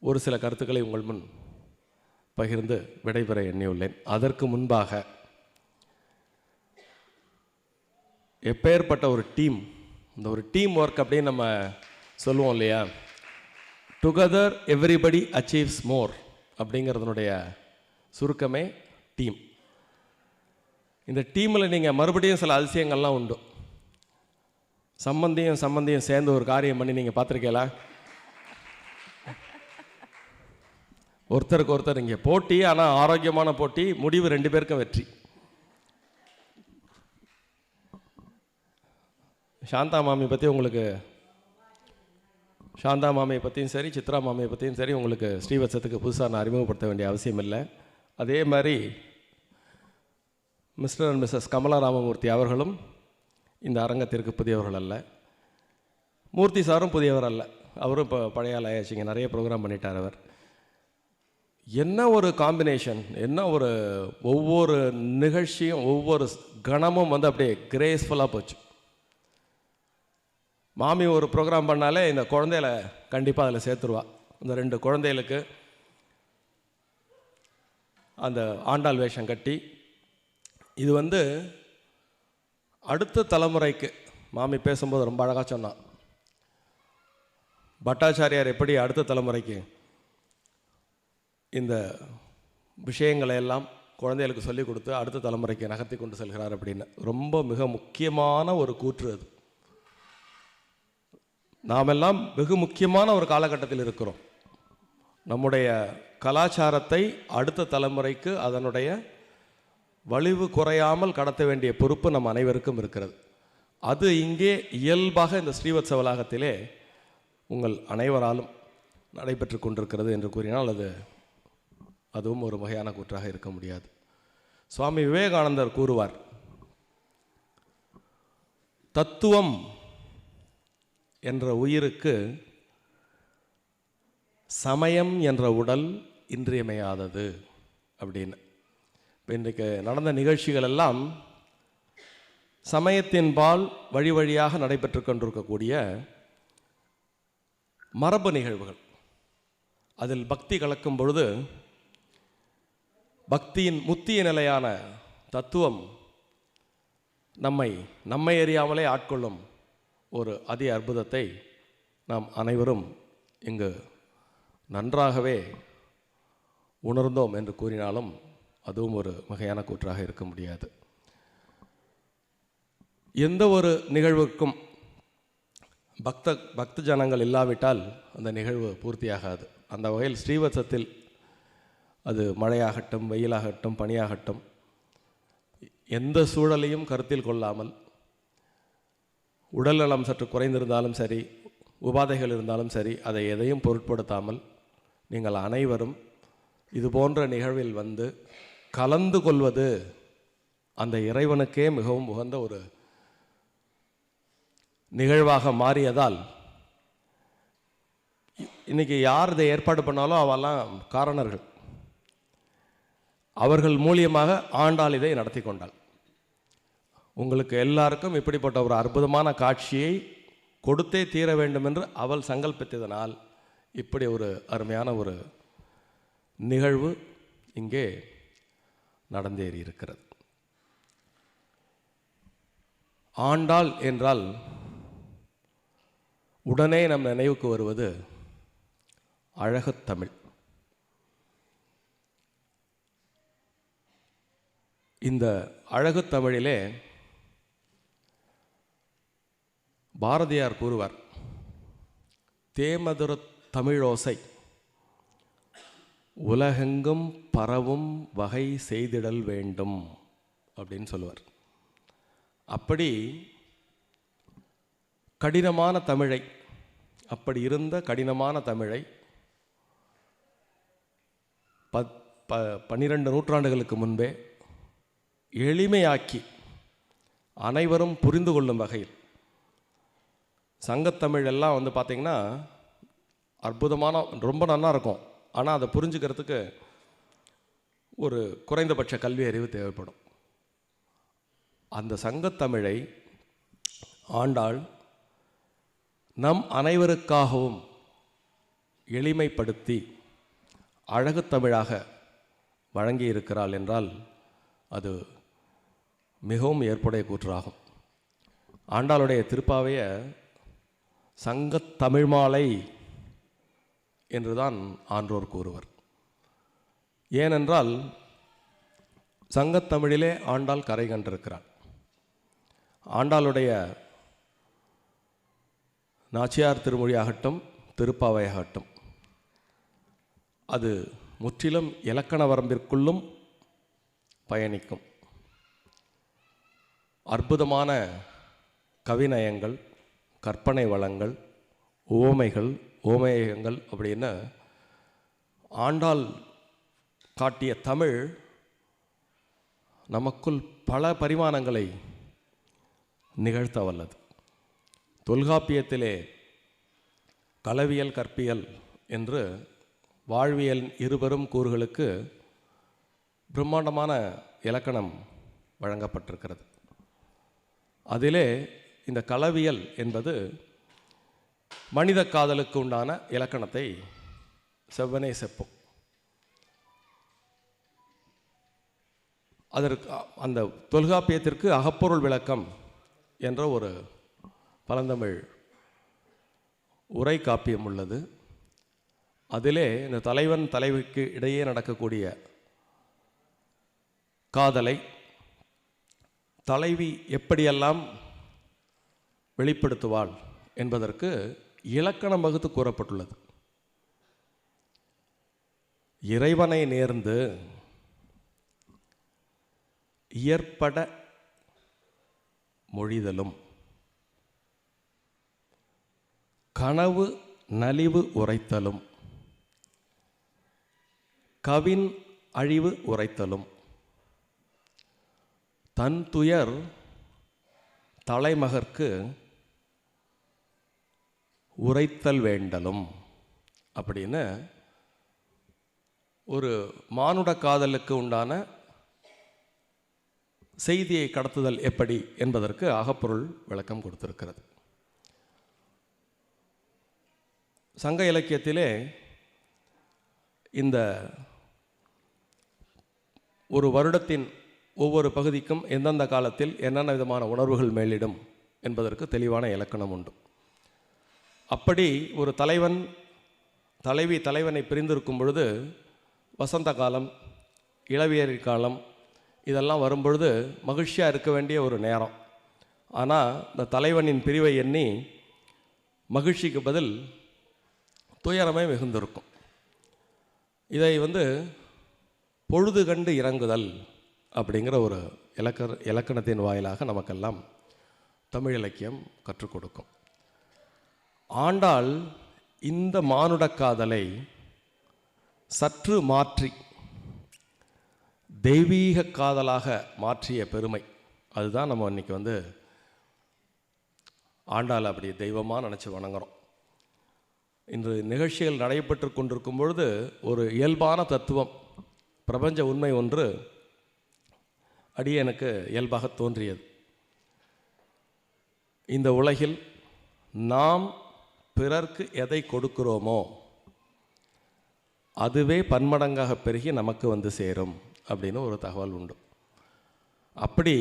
ஒரு சில கருத்துக்களை உங்கள் முன் பகிர்ந்து விடைபெற எண்ணியுள்ளேன். அதற்கு முன்பாக எப்பேற்பட்ட ஒரு டீம், இந்த ஒரு டீம் ஒர்க் அப்படின்னு நம்ம சொல்லுவோம் இல்லையா, டுகெதர் எவ்ரிபடி அச்சீவ்ஸ் மோர் அப்படிங்கிறதுனுடைய சுருக்கமே டீம். இந்த டீமில் நீங்கள் மறுபடியும் சில அதிசயங்கள்லாம் உண்டு. சம்பந்தியும் சேர்ந்து ஒரு காரியம் பண்ணி நீங்கள் பார்த்துருக்கீங்களா? ஒருத்தருக்கு ஒருத்தர் இங்கே போட்டி, ஆனால் ஆரோக்கியமான போட்டி, முடிவு 2 பேருக்கும் வெற்றி. சாந்தா மாமி பற்றி உங்களுக்கு, சாந்தா மாமியை பற்றியும் சரி, சித்ரா மாமியை பற்றியும் சரி உங்களுக்கு ஸ்ரீவத்சத்துக்கு புதுசாக நான் அறிமுகப்படுத்த வேண்டிய அவசியம் இல்லை. அதே மாதிரி Mr and Mrs Kamala Ramamurthy அவர்களும் இந்த அரங்கத்திற்கு புதியவர்கள் அல்ல. மூர்த்தி சாரும் புதியவர் அல்ல, அவரும் இப்போ பழைய ஆள் ஆயாச்சுங்க, நிறைய ப்ரோக்ராம் பண்ணிட்டார் அவர். என்ன ஒரு காம்பினேஷன், என்ன ஒரு ஒவ்வொரு நிகழ்ச்சியும் ஒவ்வொரு கணமும் வந்து அப்படியே கிரேஸ்ஃபுல்லாக போச்சு. மாமி ஒரு ப்ரோக்ராம் பண்ணாலே இந்த குழந்தையில கண்டிப்பாக அதில் சேர்த்துருவா. இந்த 2 குழந்தைகளுக்கு அந்த ஆண்டாள் வேஷம் கட்டி, இது வந்து அடுத்த தலைமுறைக்கு மாமி பேசும்போது ரொம்ப அழகாக சொன்னான். பட்டாச்சாரியார் எப்படி அடுத்த தலைமுறைக்கு இந்த விஷயங்களை எல்லாம் குழந்தைகளுக்கு சொல்லிக் கொடுத்து அடுத்த தலைமுறைக்கு நகர்த்தி கொண்டு செல்கிறார் அப்படின்னு. ரொம்ப மிக முக்கியமான ஒரு கூற்று அது. நாமெல்லாம் வெகு முக்கியமான ஒரு காலகட்டத்தில் இருக்கிறோம். நம்முடைய கலாச்சாரத்தை அடுத்த தலைமுறைக்கு அதனுடைய வலிவு குறையாமல் கடத்த வேண்டிய பொறுப்பு நம் அனைவருக்கும் இருக்கிறது. அது இங்கே இயல்பாக இந்த ஸ்ரீவத்ச வளாகத்திலே உங்கள் அனைவராலும் நடைபெற்று கொண்டிருக்கிறது என்று கூறினால் அதுவும் ஒரு வகையான கூற்றாக இருக்க முடியாது. சுவாமி விவேகானந்தர் கூறுவார், தத்துவம் என்ற உயிருக்கு சமயம் என்ற உடல் இன்றியமையாதது அப்படின்னு. இப்போ இன்றைக்கு நடந்த நிகழ்ச்சிகள் எல்லாம் சமயத்தின்பால் வழி வழியாக நடைபெற்று கொண்டிருக்கக்கூடிய மரபு நிகழ்வுகள். அதில் பக்தி கலக்கும் பொழுது பக்தியின் முத்திய நிலையான தத்துவம் நம்மை அறியாமலே ஆட்கொள்ளும் ஒரு அதி அற்புதத்தை நாம் அனைவரும் இங்கு நன்றாகவே உணர்ந்தோம் என்று கூறினாலும் அதுவும் ஒரு மிகையான கூற்றாக இருக்க முடியாது. எந்த ஒரு நிகழ்வுக்கும் பக்த ஜனங்கள் இல்லாவிட்டால் அந்த நிகழ்வு பூர்த்தியாகாது. அந்த வகையில் ஸ்ரீவத்சத்தில் அது மழையாகட்டும், வெயிலாகட்டும், பனியாகட்டும், எந்த சூழலையும் கருத்தில் கொள்ளாமல், உடல் நலம் சற்று குறைந்திருந்தாலும் சரி, உபாதைகள் இருந்தாலும் சரி, அதை எதையும் பொருட்படுத்தாமல் நீங்கள் அனைவரும் இது போன்ற நிகழ்வில் வந்து கலந்து கொள்வது அந்த இறைவனுக்கே மிகவும் உகந்த ஒரு நிகழ்வாக மாறியதால் இன்னைக்கு யார் இதை ஏற்பாடு பண்ணாலும் அவெல்லாம் காரணர்கள். அவர்கள் மூலியமாக ஆண்டாள் இதை நடத்தி கொண்டாள். உங்களுக்கு எல்லாருக்கும் இப்படிப்பட்ட ஒரு அற்புதமான காட்சியை கொடுத்தே தீர வேண்டும் என்று அவள் சங்கல்பித்ததனால் இப்படி ஒரு அருமையான ஒரு நிகழ்வு இங்கே நடந்தேறி இருக்கிறது. ஆண்டாள் என்றால் உடனே நம் நினைவுக்கு வருவது அழகு தமிழ். இந்த அழகு தமிழிலே பாரதியார் கூறுவார், தேமதுர தமிழோசை உலகெங்கும் பரவும் வகை செய்திடல் வேண்டும் அப்படின்னு சொல்லுவார். அப்படி கடினமான தமிழை, அப்படி இருந்த கடினமான தமிழை 12 நூற்றாண்டுகளுக்கு முன்பே எளிமையாக்கி அனைவரும் புரிந்து கொள்ளும் வகையில், சங்கத்தமிழ் எல்லாம் வந்து பார்த்திங்கன்னா அற்புதமான, ரொம்ப நல்லா இருக்கும். ஆனால் அதை புரிஞ்சுக்கிறதுக்கு ஒரு குறைந்தபட்ச கல்வி அறிவு தேவைப்படும். அந்த சங்கத்தமிழை ஆண்டாள் நம் அனைவருக்காகவும் எளிமைப்படுத்தி அழகு தமிழாக வழங்கியிருக்கிறாள் என்றால் அது மிகவும் ஏற்புடைய கூற்றாகும். ஆண்டாளுடைய திருப்பாவைய சங்கத்தமிழ் மாலை என்றுதான் ஆன்றோர் கூறுவர். ஏனென்றால் சங்கத்தமிழிலே ஆண்டாள் கரை கண்டிருக்கிறாள். ஆண்டாளுடைய நாச்சியார் திருமொழியாகட்டும், திருப்பாவையாகட்டும், அது முற்றிலும் இலக்கண வரம்பிற்குள்ளும் பயணிக்கும். அற்புதமான கவிநயங்கள், கற்பனை வளங்கள், உவமைகள், ஓமேயங்கள் அப்படின்னு ஆண்டாள் காட்டிய தமிழ் நமக்குள் பல பரிமாணங்களை நிகழ்த்த வல்லது. தொல்காப்பியத்திலே களவியல், கற்பியல் என்று வாழ்வியல் இருபெரும் கூறுகளுக்கு பிரம்மாண்டமான இலக்கணம் வழங்கப்பட்டிருக்கிறது. அதிலே இந்த களவியல் என்பது மனித காதலுக்கு உண்டான இலக்கணத்தை செவ்வனே செப்பும். அதற்கு அந்த தொல்காப்பியத்திற்கு அகப்பொருள் விளக்கம் என்ற ஒரு பழந்தமிழ் உரை காப்பியம் உள்ளது. அதிலே இந்த தலைவன் தலைவிக்கு இடையே நடக்கக்கூடிய காதலை தலைவி எப்படியெல்லாம் வெளிப்படுத்துவாள் என்பதற்கு இலக்கணம் வகுத்து கூறப்பட்டுள்ளது. இறைவனை நேர்ந்து இயற்பட மொழிதலும், கனவு நலிவு உரைத்தலும், கவின் அழிவு உரைத்தலும், தன் துயர் தலைமகற்கு உரைத்தல் வேண்டலும் அப்படின்னு ஒரு மானுட காதலுக்கு உண்டான செய்தியை கடத்துதல் எப்படி என்பதற்கு அகப்பொருள் விளக்கம் கொடுத்திருக்கிறது. சங்க இலக்கியத்திலே இந்த ஒரு வருடத்தின் ஒவ்வொரு பகுதிக்கும் எந்தெந்த காலத்தில் என்னென்ன விதமான உணர்வுகள் மேலிடும் என்பதற்கு தெளிவான இலக்கணம் உண்டு. அப்படி ஒரு தலைவனை பிரிந்திருக்கும் பொழுது வசந்த காலம், இளவியறி காலம் இதெல்லாம் வரும்பொழுது மகிழ்ச்சியாக இருக்க வேண்டிய ஒரு நேரம். ஆனால் இந்த தலைவனின் பிரிவை எண்ணி மகிழ்ச்சிக்கு பதில் துயரமே மிகுந்திருக்கும். இதை பொழுது கண்டு இறங்குதல் அப்படிங்கிற ஒரு இலக்கணத்தின் வாயிலாக நமக்கெல்லாம் தமிழ் இலக்கியம் கற்றுக் கொடுக்கும். ஆண்டாள் இந்த மானுட காதலை சற்று மாற்றி தெய்வீக காதலாக மாற்றிய பெருமை அதுதான் நம்ம இன்னைக்கு ஆண்டாள் அப்படி தெய்வமாக நினச்சி வணங்குறோம். இன்று நிகழ்ச்சிகள் நடைபெற்று கொண்டிருக்கும் பொழுது ஒரு இயல்பான தத்துவம், பிரபஞ்ச உண்மை ஒன்று அடியேனுக்கு இயல்பாக தோன்றியது. இந்த உலகில் நாம் பிறர்க்கு எதை கொடுக்கிறோமோ அதுவே பன்மடங்காக பெருகி நமக்கு சேரும் அப்படின்னு ஒரு தகவல் உண்டு. அப்படி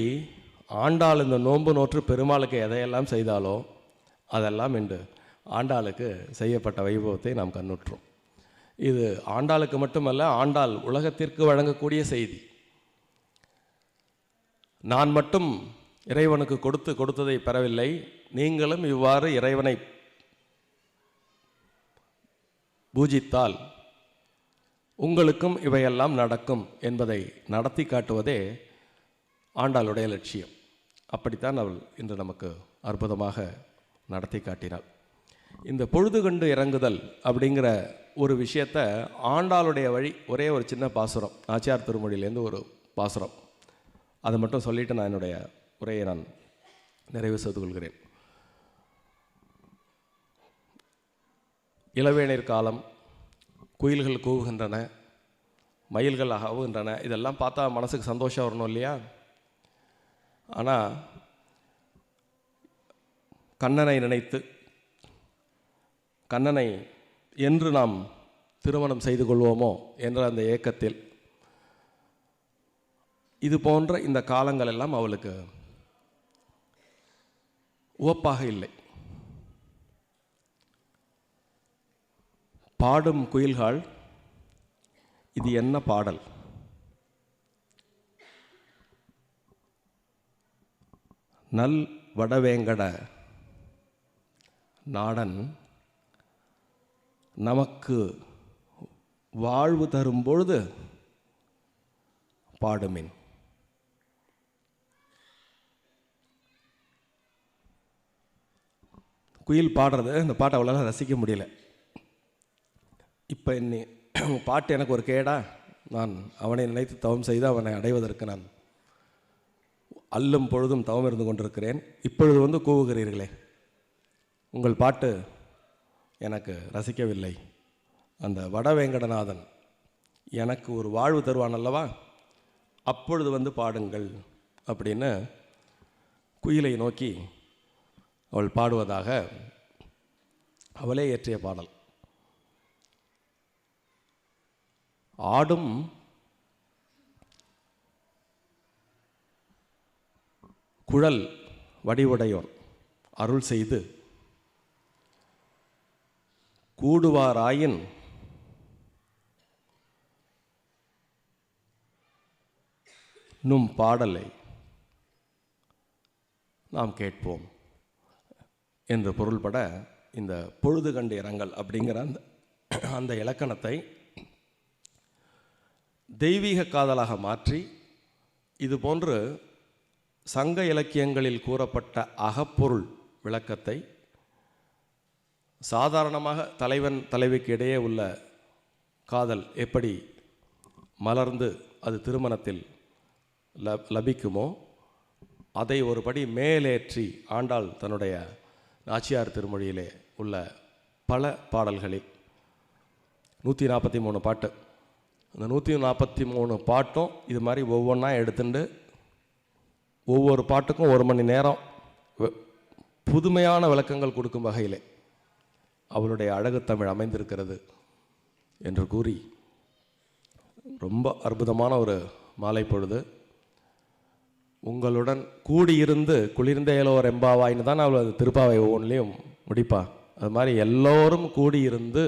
ஆண்டாள் இந்த நோன்பு நோற்று பெருமாளுக்கு எதையெல்லாம் செய்தாலோ அதெல்லாம் இன்று ஆண்டாளுக்கு செய்யப்பட்ட வைபவத்தை நாம் கண்ணுற்றோம். இது ஆண்டாளுக்கு மட்டுமல்ல, ஆண்டாள் உலகத்திற்கு வழங்கக்கூடிய செய்தி. நான் மட்டும் இறைவனுக்கு கொடுத்ததை பெறவில்லை, நீங்களும் இவ்வாறு இறைவனை பூஜித்தால் உங்களுக்கும் இவையெல்லாம் நடக்கும் என்பதை நடத்தி காட்டுவதே ஆண்டாளுடைய லட்சியம். அப்படித்தான் அவள் இன்று நமக்கு அற்புதமாக நடத்தி காட்டினாள். இந்த பொழுது கண்டு இறங்குதல் அப்படிங்கிற ஒரு விஷயத்தை ஆண்டாளுடைய வழி ஒரே ஒரு சின்ன பாசுரம், நாச்சியார் திருமொழியிலேருந்து ஒரு பாசுரம், அதை மட்டும் சொல்லிவிட்டு நான் என்னுடைய உரையை நான் நிறைவு செய்து கொள்கிறேன். இளவேநீர் காலம், குயில்கள் கூவுகின்றன, மயில்கள் அகவுகின்றன, இதெல்லாம் பார்த்தா மனசுக்கு சந்தோஷம் வரணும் இல்லையா? ஆனால் கண்ணனை நினைத்து கண்ணனை என்று நாம் திருமணம் செய்து கொள்வோமோ என்ற அந்த ஏக்கத்தில் இது போன்ற இந்த காலங்கள் எல்லாம் அவளுக்கு உவப்பாக இல்லை. பாடும் குயில்கள், இது என்ன பாடல்? நல் வடவேங்கட நாடன் நமக்கு வாழ்வு தரும் பொழுது பாடுமின். குயில் பாடுறது, இந்த பாட்டை அவ்வளோ ரசிக்க முடியல. இப்போ பாட்டு எனக்கு ஒரு கேடா, நான் அவனை நினைத்து தவம் செய்து அவனை அடைவதற்கு நான் அல்லும் பொழுதும் தவம் இருந்து கொண்டிருக்கிறேன். இப்பொழுது கூவுகிறீர்களே, உங்கள் பாட்டு எனக்கு ரசிக்கவில்லை. அந்த வடவேங்கடநாதன் எனக்கு ஒரு வாழ்வு தருவான் அல்லவா, அப்பொழுது பாடுங்கள் அப்படின்னு குயிலை நோக்கி அவள் பாடுவதாக அவளே இயற்றிய பாடல். ஆடும் குழல் வடிவுடையோன் அருள் செய்து கூடுவாராயின் நும் பாடலை நாம் கேட்போம் என்று பொருள்பட இந்த பொழுது கண்டு இரங்கல் அப்படிங்கிற அந்த இலக்கணத்தை தெய்வீக காதலாக மாற்றி, இது போன்று சங்க இலக்கியங்களில் கூறப்பட்ட அகப்பொருள் விளக்கத்தை சாதாரணமாக தலைவன் தலைவிக்கு இடையே உள்ள காதல் எப்படி மலர்ந்து அது திருமணத்தில் லபிக்குமோ அதை ஒரு படி மேலேற்றி ஆண்டாள் தன்னுடைய நாச்சியார் திருமொழியிலே உள்ள பல பாடல்களில் 143 பாட்டு அந்த 143 பாட்டும் இது மாதிரி ஒவ்வொன்றா எடுத்துட்டு ஒவ்வொரு பாட்டுக்கும் 1 மணி நேரம் புதுமையான விளக்கங்கள் கொடுக்கும் வகையில் அவளுடைய அழகு தமிழ் அமைந்திருக்கிறது என்று கூறி ரொம்ப அற்புதமான ஒரு மாலை பொழுது உங்களுடன் கூடியிருந்து குளிர்ந்த ஏலோர் எம்பாவாயின்னு தான் அவள் அது திருப்பாவை ஒவ்வொன்றிலையும் முடிப்பா. அது மாதிரி எல்லோரும் கூடியிருந்து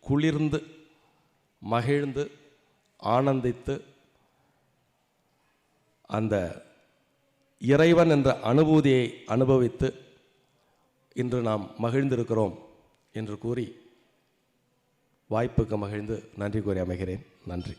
குளிர்ந்து மகிழ்ந்து ஆனந்தித்து அந்த இறைவன் என்ற அனுபூதியை அனுபவித்து இன்று நாம் மகிழ்ந்திருக்கிறோம் என்று கூறி வாய்ப்புக்கு மகிழ்ந்து நன்றி கூறி அமைகிறேன். நன்றி.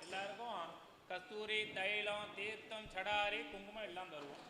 எல்லாருக்கும் கஸ்தூரி தைலம் தீர்த்தம் சடாரி குங்குமம் எல்லாம் தருவோம்.